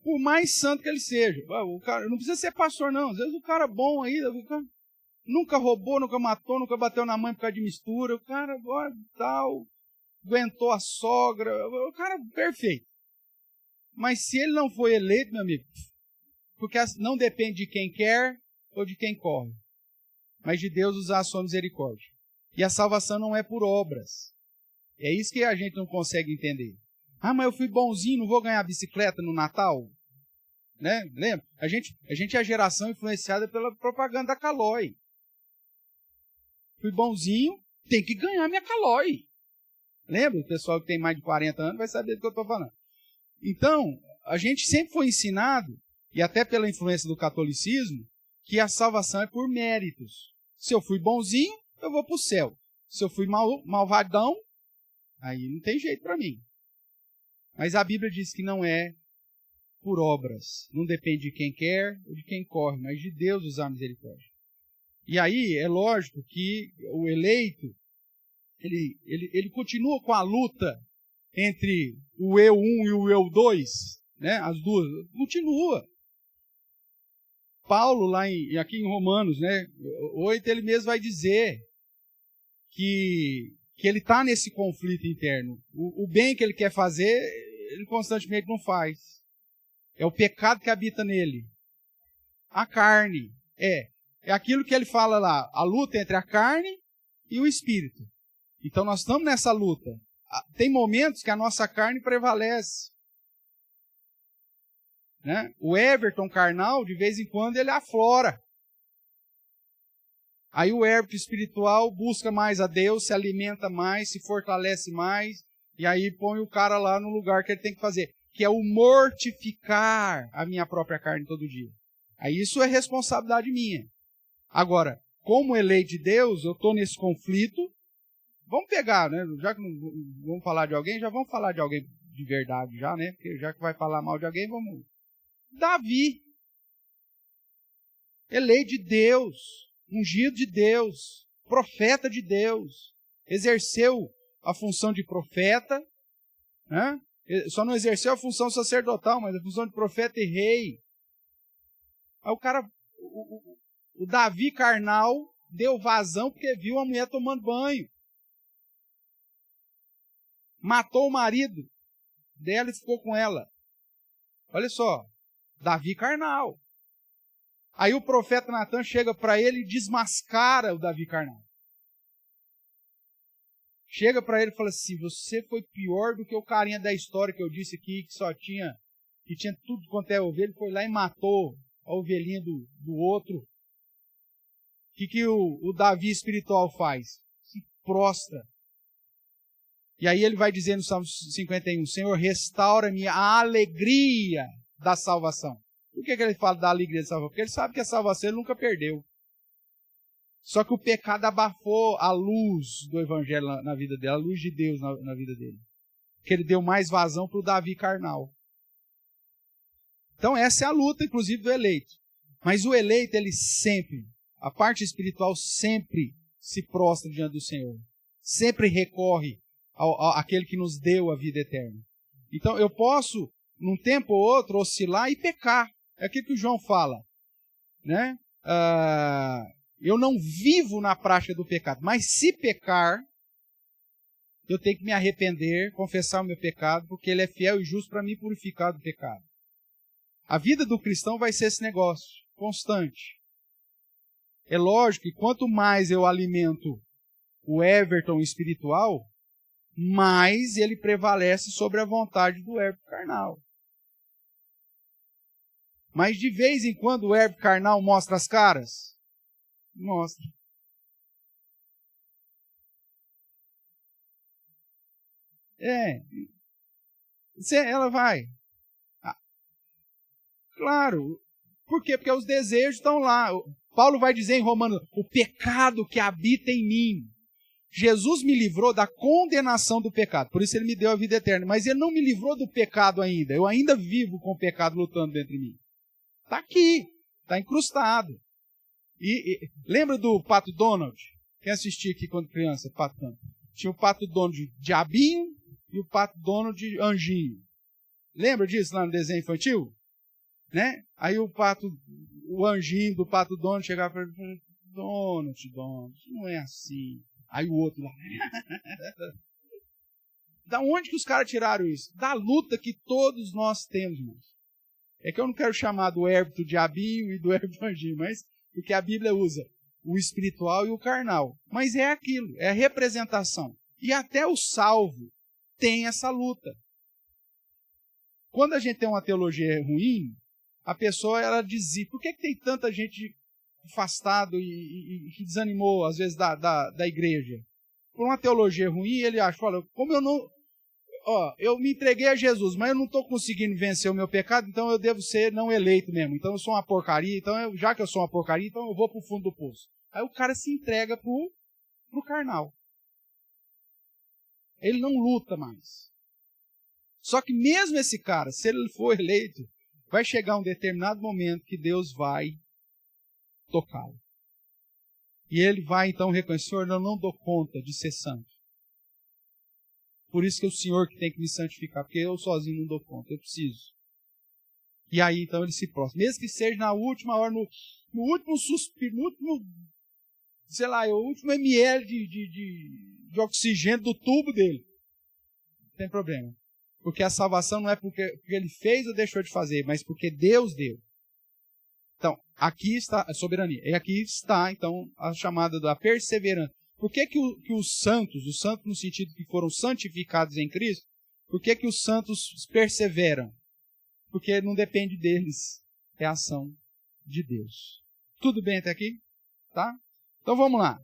Por mais santo que ele seja. O cara não precisa ser pastor, não. Às vezes o cara é bom aí, nunca roubou, nunca matou, nunca bateu na mãe por causa de mistura. O cara agora tal, aguentou a sogra. O cara é perfeito. Mas se ele não foi eleito, meu amigo, porque não depende de quem quer ou de quem corre, mas de Deus usar a sua misericórdia. E a salvação não é por obras. É isso que a gente não consegue entender. Ah, mas eu fui bonzinho, não vou ganhar bicicleta no Natal? Né? Lembra? A gente é a geração influenciada pela propaganda da Caloi. Fui bonzinho, tem que ganhar minha Caloi. Lembra? O pessoal que tem mais de 40 anos vai saber do que eu estou falando. Então, a gente sempre foi ensinado, e até pela influência do catolicismo, que a salvação é por méritos. Se eu fui bonzinho, eu vou para o céu. Se eu fui malvadão, aí não tem jeito para mim. Mas a Bíblia diz que não é por obras. Não depende de quem quer ou de quem corre, mas de Deus usar a misericórdia. E aí é lógico que o eleito, ele continua com a luta entre o eu 1 e o eu 2, né? As duas, continua. Paulo, aqui em Romanos, né, 8, ele mesmo vai dizer que ele está nesse conflito interno. O bem que ele quer fazer, ele constantemente não faz. É o pecado que habita nele. A carne. É aquilo que ele fala lá, a luta entre a carne e o espírito. Então nós estamos nessa luta. Tem momentos que a nossa carne prevalece. Né? O Everton carnal, de vez em quando, ele aflora. Aí o Everton espiritual busca mais a Deus, se alimenta mais, se fortalece mais, e aí põe o cara lá no lugar que ele tem que fazer, que é o mortificar a minha própria carne todo dia. Aí isso é responsabilidade minha. Agora, como eleito de Deus, eu estou nesse conflito. Vamos pegar, né? Já que não vamos falar de alguém, já vamos falar de alguém de verdade já, né? Porque já que vai falar mal de alguém, vamos... Davi. Eleito de Deus, ungido de Deus, profeta de Deus, exerceu a função de profeta, né? Só não exerceu a função sacerdotal, mas a função de profeta e rei. Aí o cara, o Davi carnal, deu vazão porque viu a mulher tomando banho. Matou o marido dela e ficou com ela. Olha só, Davi carnal. Aí o profeta Natan chega para ele e desmascara o Davi carnal. Chega para ele e fala assim, você foi pior do que o carinha da história que eu disse aqui, que tinha tudo quanto é ovelha, foi lá e matou a ovelhinha do outro. O que o Davi espiritual faz? Se prostra. E aí ele vai dizer no Salmo 51, Senhor, restaura-me a alegria da salvação. Por que ele fala da alegria da salvação? Porque ele sabe que a salvação ele nunca perdeu. Só que o pecado abafou a luz do evangelho na vida dele, a luz de Deus na vida dele. Porque ele deu mais vazão para o Davi carnal. Então essa é a luta, inclusive, do eleito. Mas o eleito, ele sempre, a parte espiritual sempre se prostra diante do Senhor. Sempre recorre àquele que nos deu a vida eterna. Então eu posso, num tempo ou outro, oscilar e pecar. É aquilo que o João fala. Né? Eu não vivo na prática do pecado, mas se pecar, eu tenho que me arrepender, confessar o meu pecado, porque ele é fiel e justo para me purificar do pecado. A vida do cristão vai ser esse negócio, constante. É lógico que quanto mais eu alimento o Everton espiritual, mais ele prevalece sobre a vontade do Everton carnal. Mas de vez em quando o Everton carnal mostra as caras? Mostra. Ela vai. Claro. Por quê? Porque os desejos estão lá. Paulo vai dizer em Romanos, o pecado que habita em mim. Jesus me livrou da condenação do pecado, por isso ele me deu a vida eterna. Mas ele não me livrou do pecado ainda. Eu ainda vivo com o pecado lutando dentro de mim. Está aqui, está incrustado. E lembra do Pato Donald? Quem assistia aqui quando criança, Pato Donald? Tinha o Pato Donald diabinho e o Pato Donald anjinho. Lembra disso lá no desenho infantil? Né? Aí o anjinho do Pato Donald chegava e falava, Donald, não é assim. Aí o outro lá. Da onde que os caras tiraram isso? Da luta que todos nós temos, irmãos. É que eu não quero chamar do érbitro diabinho e do érbitro anjinho, mas porque a Bíblia usa o espiritual e o carnal. Mas é aquilo, é a representação. E até o salvo tem essa luta. Quando a gente tem uma teologia ruim, a pessoa, ela dizia, por que tem tanta gente afastado e que desanimou, às vezes, da igreja? Por uma teologia ruim, ele acha, olha, como eu me entreguei a Jesus, mas eu não estou conseguindo vencer o meu pecado, então eu devo ser não eleito mesmo. Então eu sou uma porcaria, então já que eu sou uma porcaria, então eu vou para o fundo do poço. Aí o cara se entrega pro carnal. Ele não luta mais. Só que mesmo esse cara, se ele for eleito, vai chegar um determinado momento que Deus vai tocá-lo. E ele vai então reconhecer, Senhor, eu não dou conta de ser santo. Por isso que é o Senhor que tem que me santificar, porque eu sozinho não dou conta, eu preciso. E aí então ele se prostra. Mesmo que seja na última hora, no último suspiro, no último, sei lá, o último ml de oxigênio do tubo dele. Não tem problema. Porque a salvação não é porque ele fez ou deixou de fazer, mas porque Deus deu. Então, aqui está a soberania. E aqui está, então, a chamada da perseverança. Por que os santos no sentido que foram santificados em Cristo, por que os santos perseveram? Porque não depende deles, é a ação de Deus. Tudo bem até aqui? Tá? Então vamos lá.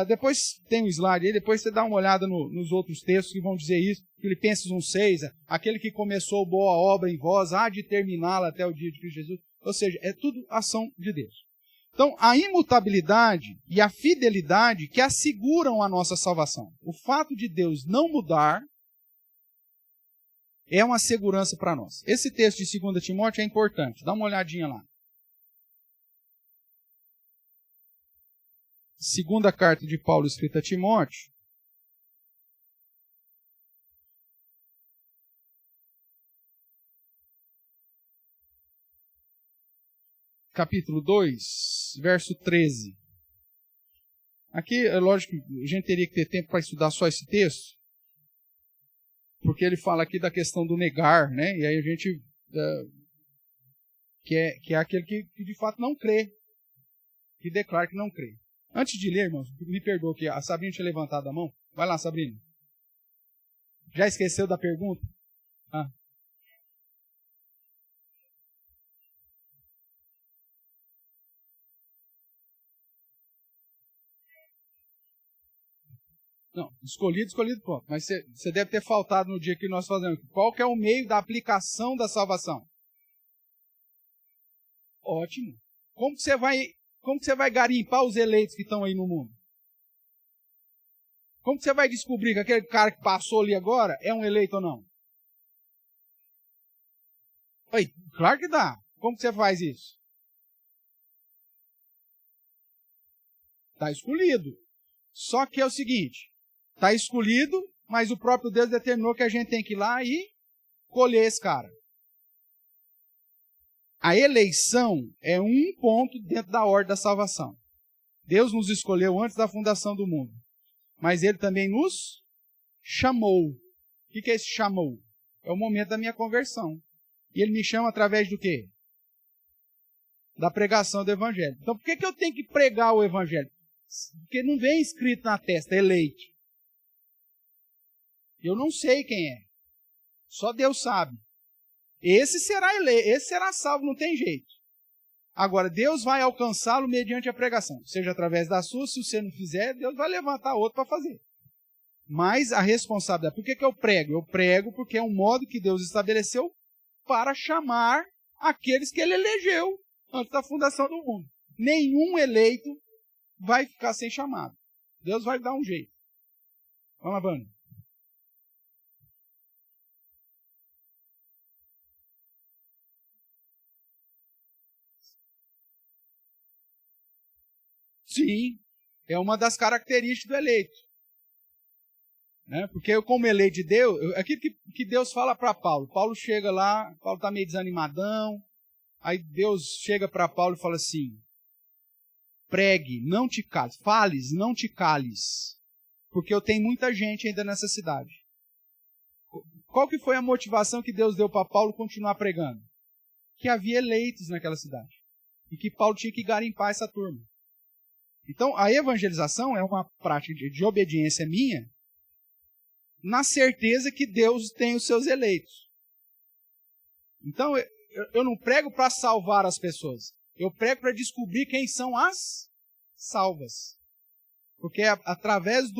Depois tem um slide aí, depois você dá uma olhada nos outros textos que vão dizer isso. Filipenses 1,6, aquele que começou boa obra em vós, há de terminá-la até o dia de Cristo Jesus. Ou seja, é tudo ação de Deus. Então, a imutabilidade e a fidelidade que asseguram a nossa salvação. O fato de Deus não mudar é uma segurança para nós. Esse texto de 2 Timóteo é importante. Dá uma olhadinha lá. Segunda carta de Paulo escrita a Timóteo. Capítulo 2, verso 13. Aqui, é lógico que a gente teria que ter tempo para estudar só esse texto, porque ele fala aqui da questão do negar, né? E aí a gente, que é aquele que de fato não crê, que declara que não crê. Antes de ler, irmãos, me perdoa que a Sabrina tinha levantado a mão. Vai lá, Sabrina. Já esqueceu da pergunta? Não, escolhido, pronto. Mas você deve ter faltado no dia que nós fazemos. Qual que é o meio da aplicação da salvação? Ótimo. Como que você vai garimpar os eleitos que estão aí no mundo? Como que você vai descobrir que aquele cara que passou ali agora é um eleito ou não? Oi, claro que dá. Como que você faz isso? Está escolhido. Só que é o seguinte, está escolhido, mas o próprio Deus determinou que a gente tem que ir lá e colher esse cara. A eleição é um ponto dentro da ordem da salvação. Deus nos escolheu antes da fundação do mundo. Mas Ele também nos chamou. O que é esse chamou? É o momento da minha conversão. E Ele me chama através do quê? Da pregação do Evangelho. Então por que eu tenho que pregar o Evangelho? Porque não vem escrito na testa, eleito. Eu não sei quem é. Só Deus sabe. Esse será eleito, esse será salvo, não tem jeito. Agora, Deus vai alcançá-lo mediante a pregação. Seja através da sua, se você não fizer, Deus vai levantar outro para fazer. Mas a responsabilidade... Por que eu prego? Eu prego porque é um modo que Deus estabeleceu para chamar aqueles que ele elegeu antes da fundação do mundo. Nenhum eleito vai ficar sem chamado. Deus vai dar um jeito. Vamos lá, Vânia. Sim, é uma das características do eleito. Né? Porque eu, como eleito de Deus, aquilo que Deus fala para Paulo. Paulo chega lá, Paulo está meio desanimadão. Aí Deus chega para Paulo e fala assim: pregue, não te cales. Fales, não te cales. Porque eu tenho muita gente ainda nessa cidade. Qual que foi a motivação que Deus deu para Paulo continuar pregando? Que havia eleitos naquela cidade. E que Paulo tinha que garimpar essa turma. Então, a evangelização é uma prática de obediência minha, na certeza que Deus tem os seus eleitos. Então, eu não prego para salvar as pessoas. Eu prego para descobrir quem são as salvas. Porque é através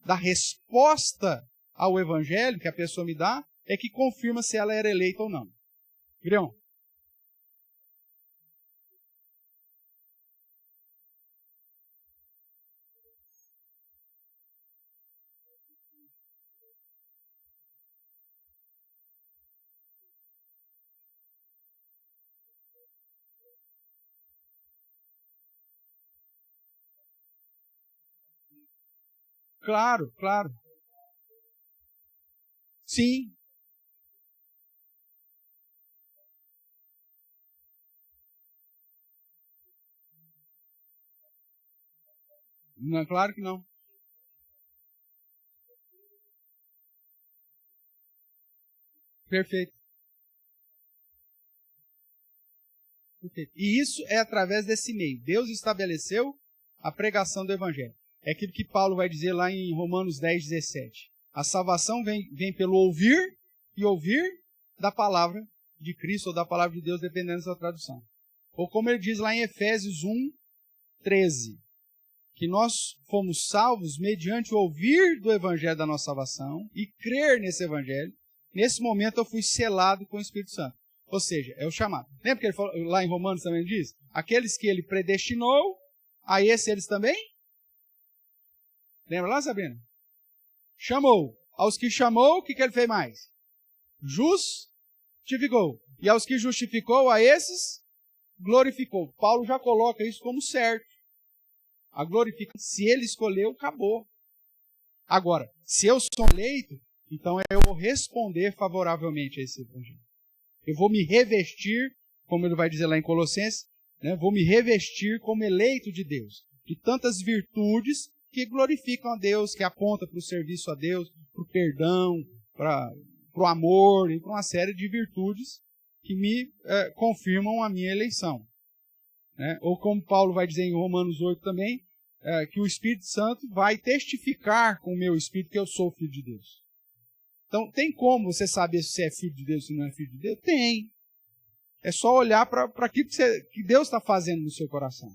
da resposta ao evangelho que a pessoa me dá, é que confirma se ela era eleita ou não. Grião? Claro, claro. Sim. Não, claro que não. Perfeito. Perfeito. E isso é através desse meio. Deus estabeleceu a pregação do evangelho. É aquilo que Paulo vai dizer lá em Romanos 10, 17. A salvação vem pelo ouvir e ouvir da palavra de Cristo ou da palavra de Deus, dependendo da sua tradução. Ou como ele diz lá em Efésios 1, 13. Que nós fomos salvos mediante o ouvir do evangelho da nossa salvação e crer nesse evangelho. Nesse momento eu fui selado com o Espírito Santo. Ou seja, é o chamado. Lembra que ele falou, lá em Romanos também diz? Aqueles que ele predestinou, a esse eles também? Lembra lá, Sabrina? Chamou. Aos que chamou, o que ele fez mais? Justificou. E aos que justificou, a esses, glorificou. Paulo já coloca isso como certo. A glorificação, se ele escolheu, acabou. Agora, se eu sou eleito, então eu vou responder favoravelmente a esse evangelho. Eu vou me revestir, como ele vai dizer lá em Colossenses, né, vou me revestir como eleito de Deus, de tantas virtudes que glorificam a Deus, que apontam para o serviço a Deus, para o perdão, para o amor e para uma série de virtudes que me confirmam a minha eleição. Né? Ou como Paulo vai dizer em Romanos 8 também, que o Espírito Santo vai testificar com o meu espírito que eu sou filho de Deus. Então, tem como você saber se você é filho de Deus ou se não é filho de Deus? Tem. É só olhar para aquilo que Deus está fazendo no seu coração.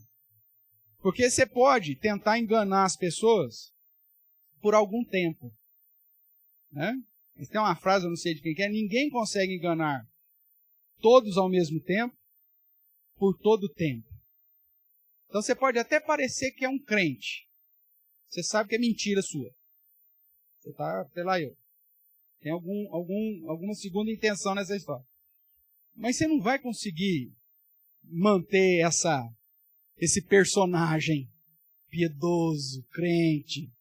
Porque você pode tentar enganar as pessoas por algum tempo. Né? Tem uma frase, eu não sei de quem que é, ninguém consegue enganar todos ao mesmo tempo, por todo o tempo. Então você pode até parecer que é um crente. Você sabe que é mentira sua. Você está, sei lá eu. Tem alguma segunda intenção nessa história. Mas você não vai conseguir manter esse personagem piedoso, crente,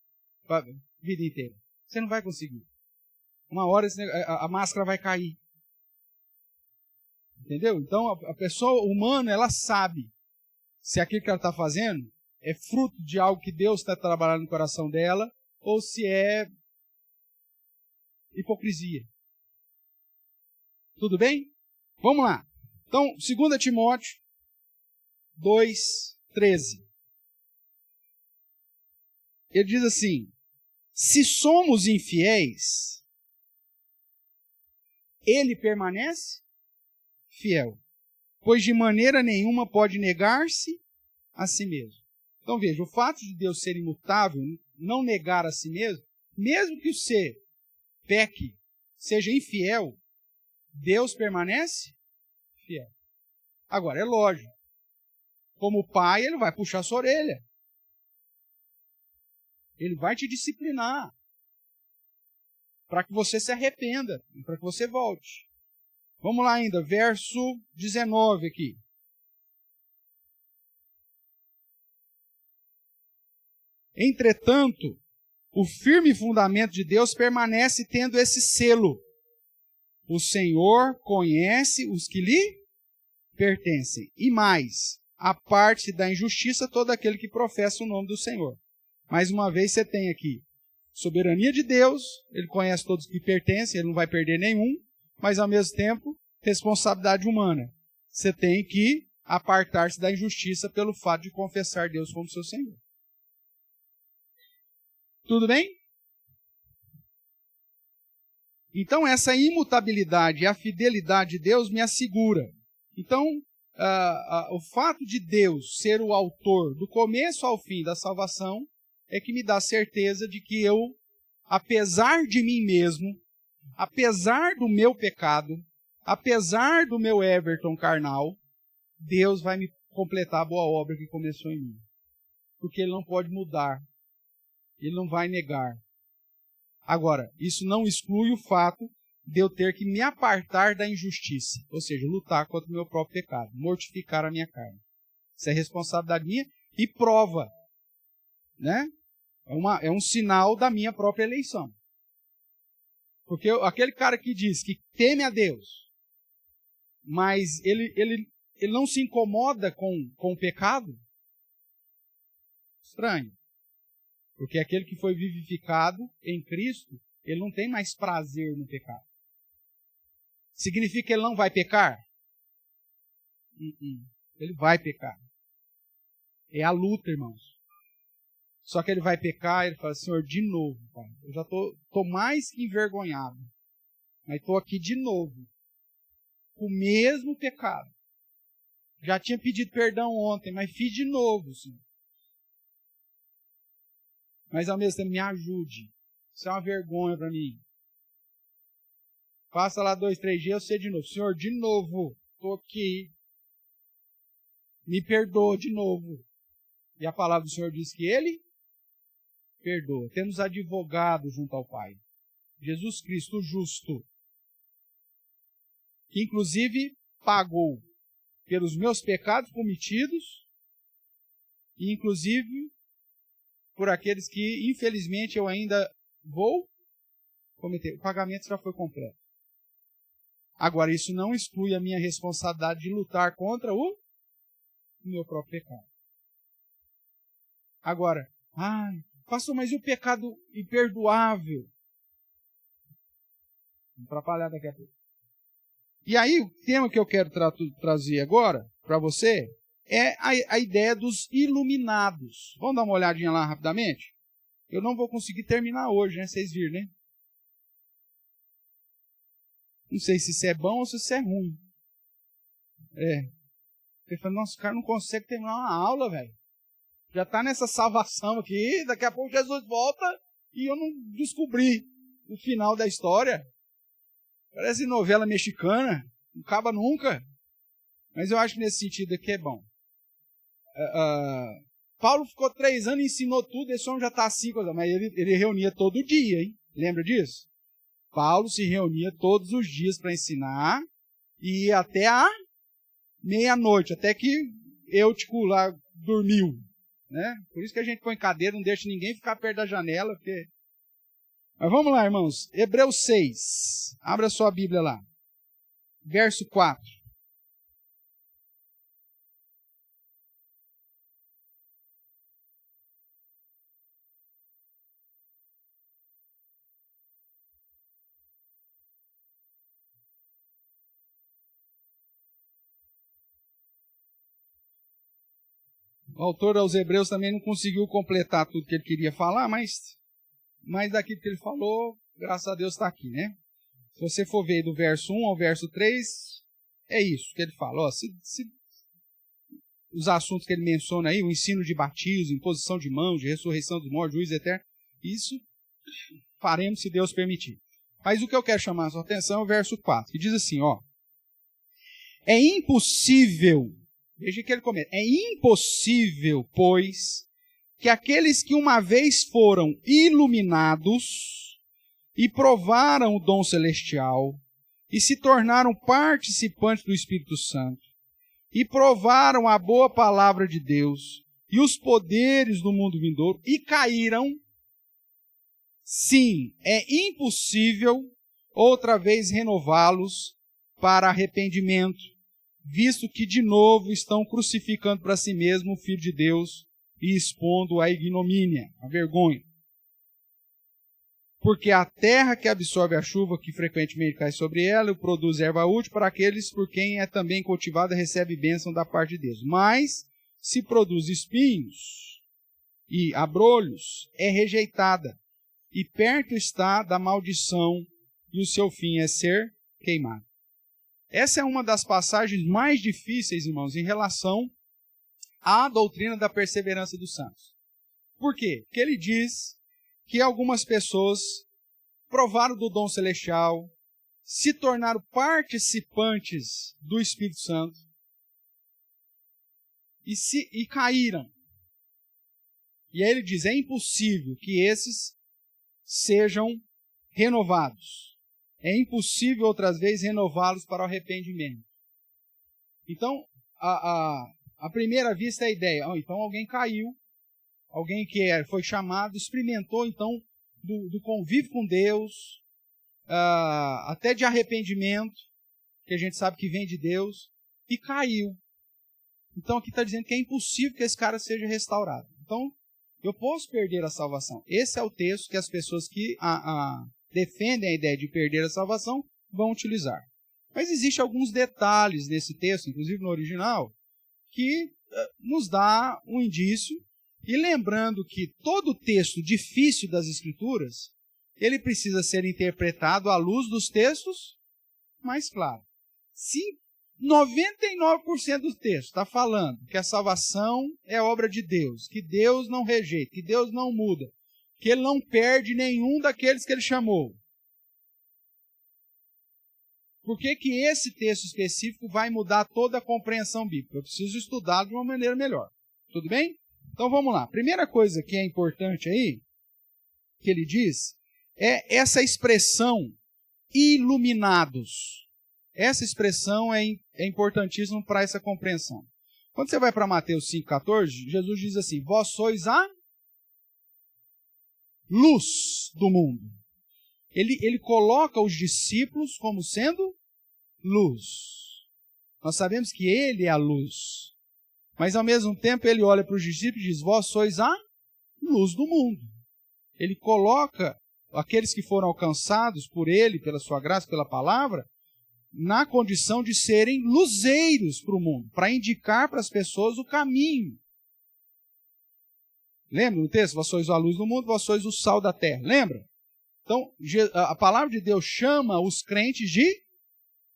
a vida inteira. Você não vai conseguir. Uma hora a máscara vai cair. Entendeu? Então a pessoa humana, ela sabe se aquilo que ela está fazendo é fruto de algo que Deus está trabalhando no coração dela ou se é hipocrisia. Tudo bem? Vamos lá. Então, 2 Timóteo 2:13. Ele diz assim: se somos infiéis, ele permanece fiel, pois de maneira nenhuma pode negar-se a si mesmo. Então veja, o fato de Deus ser imutável, não negar a si mesmo, mesmo que você peque, seja infiel, Deus permanece fiel. Agora, é lógico, como pai, ele vai puxar sua orelha. Ele vai te disciplinar para que você se arrependa, para que você volte. Vamos lá ainda, verso 19 aqui. Entretanto, o firme fundamento de Deus permanece tendo esse selo. O Senhor conhece os que lhe pertencem. E mais, a parte da injustiça todo aquele que professa o nome do Senhor. Mais uma vez você tem aqui soberania de Deus, ele conhece todos que pertencem, ele não vai perder nenhum, mas ao mesmo tempo, responsabilidade humana. Você tem que apartar-se da injustiça pelo fato de confessar Deus como seu Senhor. Tudo bem? Então, essa imutabilidade e a fidelidade de Deus me assegura. Então, o fato de Deus ser o autor do começo ao fim da salvação é que me dá certeza de que eu, apesar de mim mesmo, apesar do meu pecado, apesar do meu Everton carnal, Deus vai me completar a boa obra que começou em mim. Porque Ele não pode mudar. Ele não vai negar. Agora, isso não exclui o fato de eu ter que me apartar da injustiça, ou seja, lutar contra o meu próprio pecado, mortificar a minha carne. Isso é responsabilidade minha e prova, né? É um sinal da minha própria eleição. Porque aquele cara que diz que teme a Deus, mas ele não se incomoda com o pecado, estranho. Porque aquele que foi vivificado em Cristo, ele não tem mais prazer no pecado. Significa que ele não vai pecar? Ele vai pecar. É a luta, irmãos. Só que ele vai pecar, ele fala, Senhor, de novo, Pai. Eu já tô mais que envergonhado. Mas estou aqui de novo. Com o mesmo pecado. Já tinha pedido perdão ontem, mas fiz de novo, Senhor. Mas ao mesmo tempo, me ajude. Isso é uma vergonha para mim. Passa lá 2, 3 dias, eu sei de novo. Senhor, de novo, estou aqui. Me perdoa de novo. E a palavra do Senhor diz que Ele perdoa. Temos advogado junto ao Pai. Jesus Cristo, justo. Que inclusive pagou pelos meus pecados cometidos. E inclusive por aqueles que, infelizmente, eu ainda vou cometer. O pagamento já foi completo. Agora, isso não exclui a minha responsabilidade de lutar contra o meu próprio pecado. Agora, pastor, mas e o pecado imperdoável? Vamos atrapalhar daqui a pouco. E aí, o tema que eu quero trazer agora para você é a ideia dos iluminados. Vamos dar uma olhadinha lá rapidamente? Eu não vou conseguir terminar hoje, né? Vocês viram, né? Não sei se isso é bom ou se isso é ruim. Você fala, nossa, o cara não consegue terminar uma aula, velho. Já está nessa salvação aqui, daqui a pouco Jesus volta e eu não descobri o final da história. Parece novela mexicana, não acaba nunca. Mas eu acho que nesse sentido aqui é bom. Paulo ficou 3 anos e ensinou tudo, esse homem já está 5 anos, mas ele reunia todo dia, hein? Lembra disso? Paulo se reunia todos os dias para ensinar e ia até a meia-noite, até que Eutico lá dormiu. Né? Por isso que a gente põe cadeira, não deixa ninguém ficar perto da janela. Porque... Mas vamos lá, irmãos. Hebreus 6. Abra sua Bíblia lá. Verso 4. O autor aos Hebreus também não conseguiu completar tudo que ele queria falar, mas daquilo que ele falou, graças a Deus está aqui, né? Se você for ver do verso 1 ao verso 3, é isso que ele fala. Ó, os assuntos que ele menciona aí, o ensino de batismo, imposição de mãos, de ressurreição dos mortos, juízo eterno, isso faremos se Deus permitir. Mas o que eu quero chamar a sua atenção é o verso 4, que diz assim, ó. É impossível, veja que ele comenta, é impossível, pois, que aqueles que uma vez foram iluminados e provaram o dom celestial e se tornaram participantes do Espírito Santo e provaram a boa palavra de Deus e os poderes do mundo vindouro e caíram, sim, é impossível outra vez renová-los para arrependimento, visto que de novo estão crucificando para si mesmo o Filho de Deus e expondo a ignomínia, a vergonha. Porque a terra que absorve a chuva que frequentemente cai sobre ela e produz erva útil para aqueles por quem é também cultivada recebe bênção da parte de Deus. Mas, se produz espinhos e abrolhos, é rejeitada, e perto está da maldição, e o seu fim é ser queimado. Essa é uma das passagens mais difíceis, irmãos, em relação à doutrina da perseverança dos santos. Por quê? Porque ele diz que algumas pessoas provaram do dom celestial, se tornaram participantes do Espírito Santo e caíram. E aí ele diz, é impossível que esses sejam renovados. É impossível outras vezes renová-los para o arrependimento. Então, à primeira vista é a ideia, então alguém caiu, alguém que foi chamado, experimentou então do convívio com Deus, até de arrependimento, que a gente sabe que vem de Deus, e caiu. Então aqui está dizendo que é impossível que esse cara seja restaurado. Então, eu posso perder a salvação. Esse é o texto que as pessoas que defendem a ideia de perder a salvação vão utilizar. Mas existem alguns detalhes nesse texto, inclusive no original, que nos dá um indício. E lembrando que todo texto difícil das Escrituras, ele precisa ser interpretado à luz dos textos mais claros. Se 99% do texto está falando que a salvação é obra de Deus, que Deus não rejeita, que Deus não muda, que Ele não perde nenhum daqueles que Ele chamou, por que que esse texto específico vai mudar toda a compreensão bíblica? Eu preciso estudá-lo de uma maneira melhor. Tudo bem? Então vamos lá. Primeira coisa que é importante aí, que ele diz, é essa expressão, iluminados. Essa expressão é importantíssima para essa compreensão. Quando você vai para Mateus 5,14, Jesus diz assim, vós sois a luz do mundo. Ele coloca os discípulos como sendo luz. Nós sabemos que ele é a luz. Mas ao mesmo tempo ele olha para os discípulos e diz, vós sois a luz do mundo. Ele coloca aqueles que foram alcançados por ele, pela sua graça, pela palavra, na condição de serem luzeiros para o mundo, para indicar para as pessoas o caminho. Lembra no texto? Vós sois a luz do mundo, vós sois o sal da terra. Lembra? Então, a palavra de Deus chama os crentes de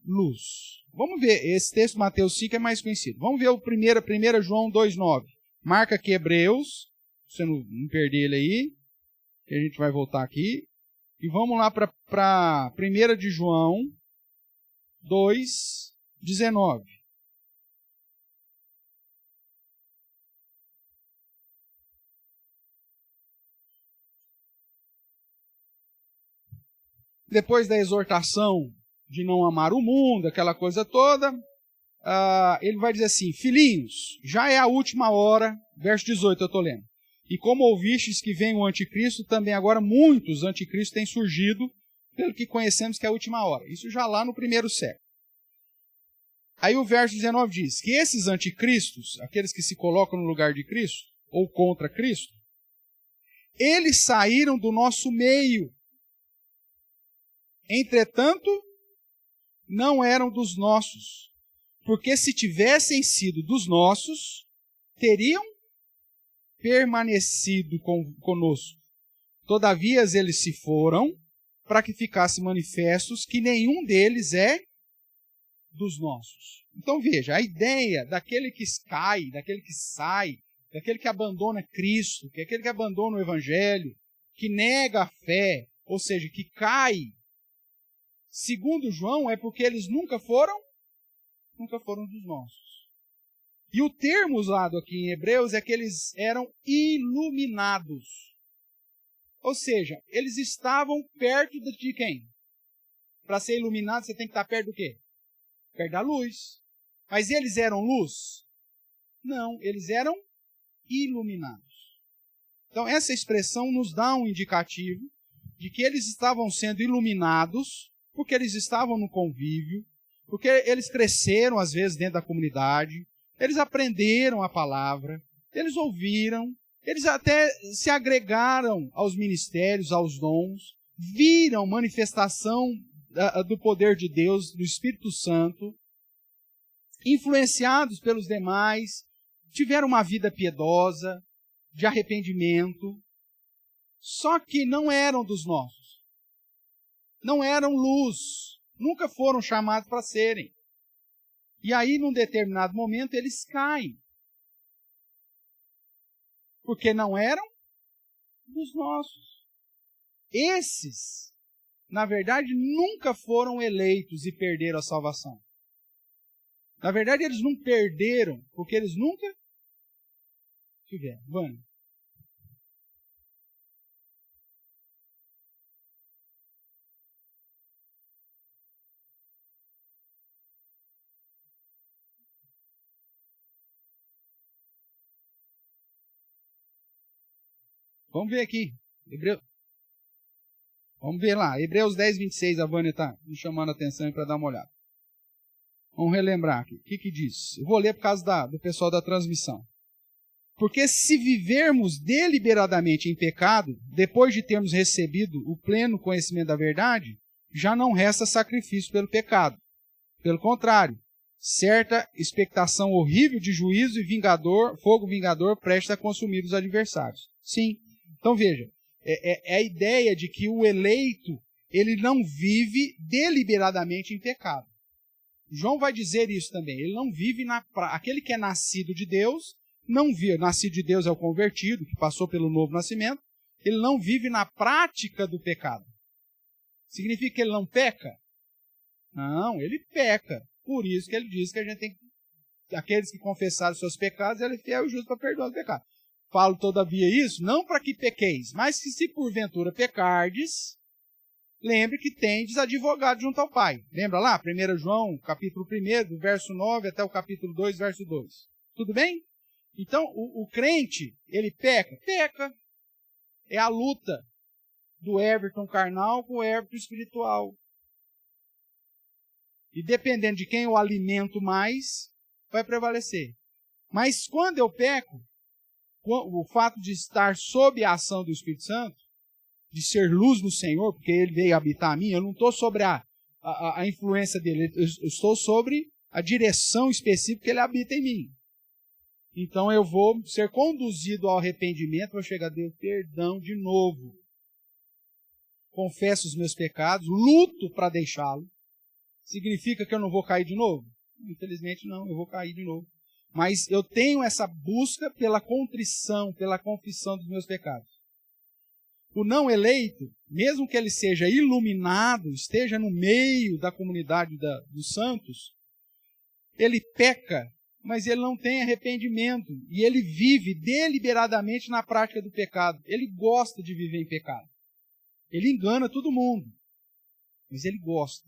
luz. Vamos ver, esse texto de Mateus 5 é mais conhecido. Vamos ver o 1 João 2,9. Marca aqui Hebreus, pra você não perder ele aí, que a gente vai voltar aqui. E vamos lá para 1 de João 2,19. Depois da exortação de não amar o mundo, aquela coisa toda, ele vai dizer assim, filhinhos, já é a última hora, verso 18 eu estou lendo, e como ouvistes que vem o anticristo, também agora muitos anticristos têm surgido, pelo que conhecemos que é a última hora. Isso já lá no primeiro século. Aí o verso 19 diz que esses anticristos, aqueles que se colocam no lugar de Cristo, ou contra Cristo, eles saíram do nosso meio. Entretanto, não eram dos nossos, porque se tivessem sido dos nossos, teriam permanecido conosco. Todavia eles se foram, para que ficasse manifestos que nenhum deles é dos nossos. Então veja, a ideia daquele que cai, daquele que sai, daquele que abandona Cristo, que é aquele que abandona o Evangelho, que nega a fé, ou seja, que cai, segundo João, é porque eles nunca foram dos nossos. E o termo usado aqui em Hebreus é que eles eram iluminados. Ou seja, eles estavam perto de quem? Para ser iluminado, você tem que estar perto do quê? Perto da luz. Mas eles eram luz? Não, eles eram iluminados. Então, essa expressão nos dá um indicativo de que eles estavam sendo iluminados, porque eles estavam no convívio, porque eles cresceram, às vezes, dentro da comunidade, eles aprenderam a palavra, eles ouviram, eles até se agregaram aos ministérios, aos dons, viram manifestação do poder de Deus, do Espírito Santo, influenciados pelos demais, tiveram uma vida piedosa, de arrependimento, só que não eram dos nossos. Não eram luz, nunca foram chamados para serem. E aí, num determinado momento, eles caem. Porque não eram dos nossos. Esses, na verdade, nunca foram eleitos e perderam a salvação. Na verdade, eles não perderam, porque eles nunca tiveram. Vânia. Vamos ver aqui. Vamos ver lá. Hebreus 10, 26, a Vânia está me chamando a atenção para dar uma olhada. Vamos relembrar aqui. O que diz? Eu vou ler por causa do pessoal da transmissão. Porque se vivermos deliberadamente em pecado, depois de termos recebido o pleno conhecimento da verdade, já não resta sacrifício pelo pecado. Pelo contrário, certa expectação horrível de juízo e fogo vingador prestes a consumir os adversários. Sim. Então veja, é a ideia de que o eleito, ele não vive deliberadamente em pecado. João vai dizer isso também. Ele não vive aquele que é nascido de Deus, não vive. Nascido de Deus é o convertido, que passou pelo novo nascimento. Ele não vive na prática do pecado. Significa que ele não peca? Não, ele peca. Por isso que ele diz que a gente tem que, aqueles que confessaram seus pecados, ele é fiel e justo para perdoar os pecados. Falo, todavia, isso, não para que pequeis, mas que se porventura pecardes, lembre que tendes advogado junto ao Pai. Lembra lá? 1 João, capítulo 1, do verso 9 até o capítulo 2, verso 2. Tudo bem? Então, o crente, ele peca? Peca. É a luta do Everton carnal com o Everton espiritual. E dependendo de quem eu alimento mais, vai prevalecer. Mas quando eu peco, o fato de estar sob a ação do Espírito Santo, de ser luz no Senhor, porque ele veio habitar a mim, eu não estou sobre a influência dele, eu estou sobre a direção específica que ele habita em mim. Então eu vou ser conduzido ao arrependimento, vou chegar a Deus, perdão de novo. Confesso os meus pecados, luto para deixá-lo. Significa que eu não vou cair de novo? Infelizmente não, eu vou cair de novo. Mas eu tenho essa busca pela contrição, pela confissão dos meus pecados. O não eleito, mesmo que ele seja iluminado, esteja no meio da comunidade dos santos, ele peca, mas ele não tem arrependimento. E ele vive deliberadamente na prática do pecado. Ele gosta de viver em pecado. Ele engana todo mundo, mas ele gosta.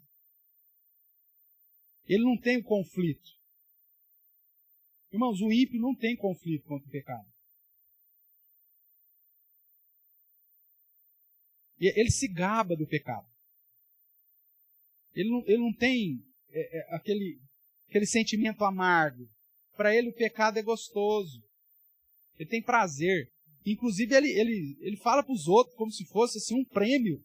Ele não tem o conflito. Irmãos, o ímpio não tem conflito contra o pecado. Ele se gaba do pecado. Ele não tem aquele sentimento amargo. Para ele o pecado é gostoso. Ele tem prazer. Inclusive ele fala para os outros como se fosse assim um prêmio.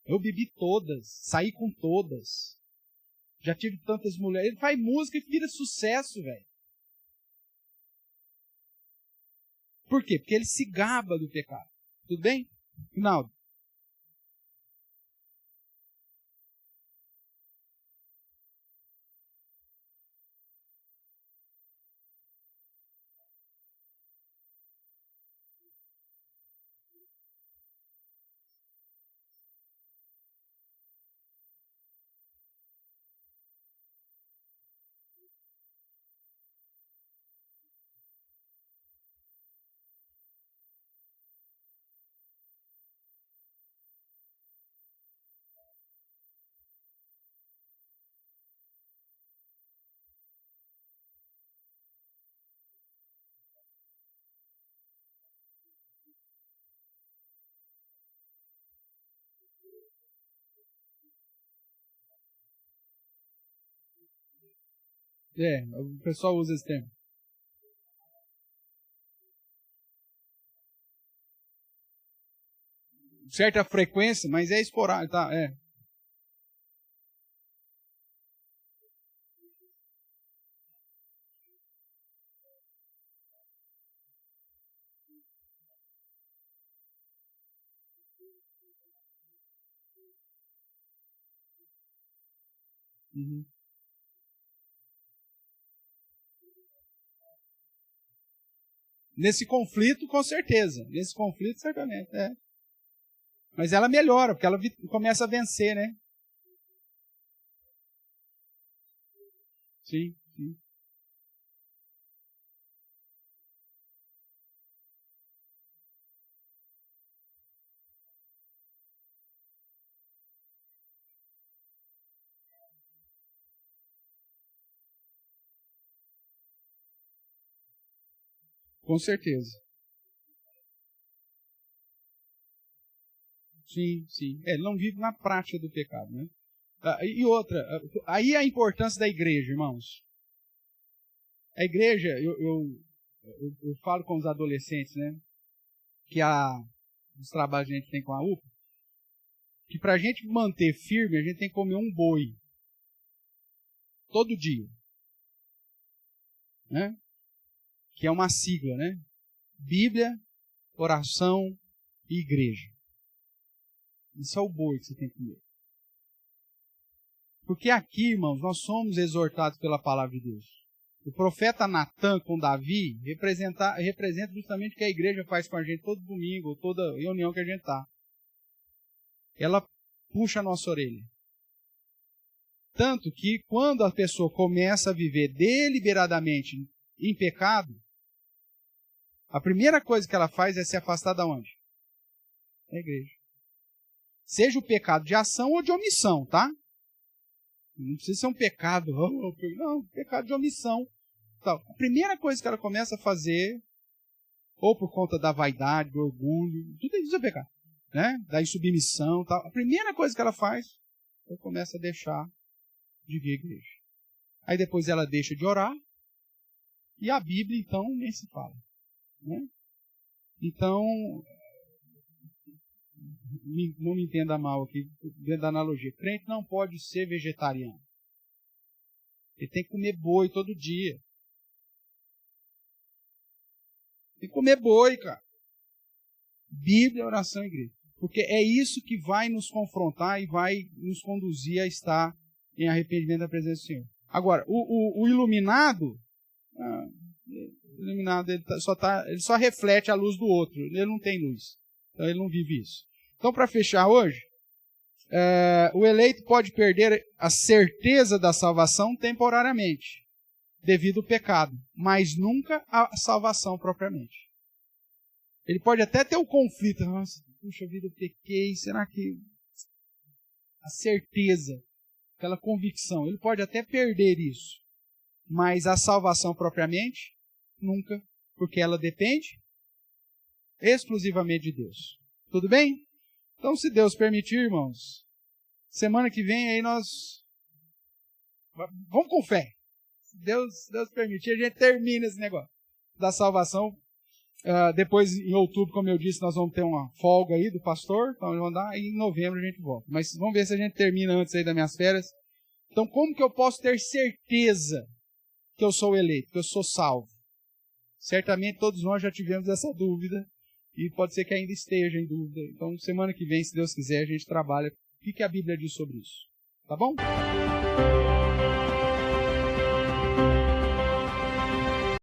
Eu bebi todas, saí com todas. Já tive tantas mulheres. Ele faz música e vira sucesso, velho. Por quê? Porque ele se gaba do pecado. Tudo bem? Rinaldo. O pessoal usa esse termo. Certa frequência, mas é esporádico, tá? Uhum. Nesse conflito, com certeza. Nesse conflito, certamente. Mas ela melhora, porque ela começa a vencer, né? Sim, sim. Com certeza. Sim, sim. Ele não vive na prática do pecado, né? E outra, aí a importância da igreja, irmãos. A igreja, eu falo com os adolescentes, né? Que os trabalhos que a gente tem com a UPA, que para a gente manter firme, a gente tem que comer um boi. Todo dia. Né? Que é uma sigla, né? Bíblia, oração e igreja. Isso é o boi que você tem que comer. Porque aqui, irmãos, nós somos exortados pela palavra de Deus. O profeta Natan com Davi representa justamente o que a igreja faz com a gente todo domingo, toda reunião que a gente está. Ela puxa a nossa orelha. Tanto que quando a pessoa começa a viver deliberadamente em pecado, a primeira coisa que ela faz é se afastar da onde? Da igreja. Seja o pecado de ação ou de omissão, tá? Não precisa ser um pecado, não, pecado de omissão. Então, a primeira coisa que ela começa a fazer, ou por conta da vaidade, do orgulho, tudo isso é pecado, né? Da insubmissão, tal. A primeira coisa que ela faz, ela começa a deixar de vir à igreja. Aí depois ela deixa de orar, e a Bíblia, então, nem se fala. Né? Então, não me entenda mal aqui, dentro da analogia. Crente não pode ser vegetariano. Ele tem que comer boi todo dia. Tem que comer boi, cara. Bíblia, oração e igreja. Porque é isso que vai nos confrontar e vai nos conduzir a estar em arrependimento da presença do Senhor. Agora, o iluminado, ele só reflete a luz do outro. Ele não tem luz. Então ele não vive isso. Então, para fechar hoje, o eleito pode perder a certeza da salvação temporariamente, devido ao pecado, mas nunca a salvação propriamente. Ele pode até ter o conflito. Nossa, puxa vida, eu pequei, será que... A certeza, aquela convicção, ele pode até perder isso, mas a salvação propriamente, nunca, porque ela depende exclusivamente de Deus. Tudo bem? Então, se Deus permitir, irmãos, semana que vem aí nós vamos com fé. Se Deus permitir, a gente termina esse negócio da salvação. Depois, em outubro, como eu disse, nós vamos ter uma folga aí do pastor, então vamos andar, e em novembro a gente volta. Mas vamos ver se a gente termina antes aí das minhas férias. Então, como que eu posso ter certeza que eu sou eleito, que eu sou salvo? Certamente todos nós já tivemos essa dúvida, e pode ser que ainda esteja em dúvida. Então, semana que vem, se Deus quiser, a gente trabalha. O que a Bíblia diz sobre isso? Tá bom?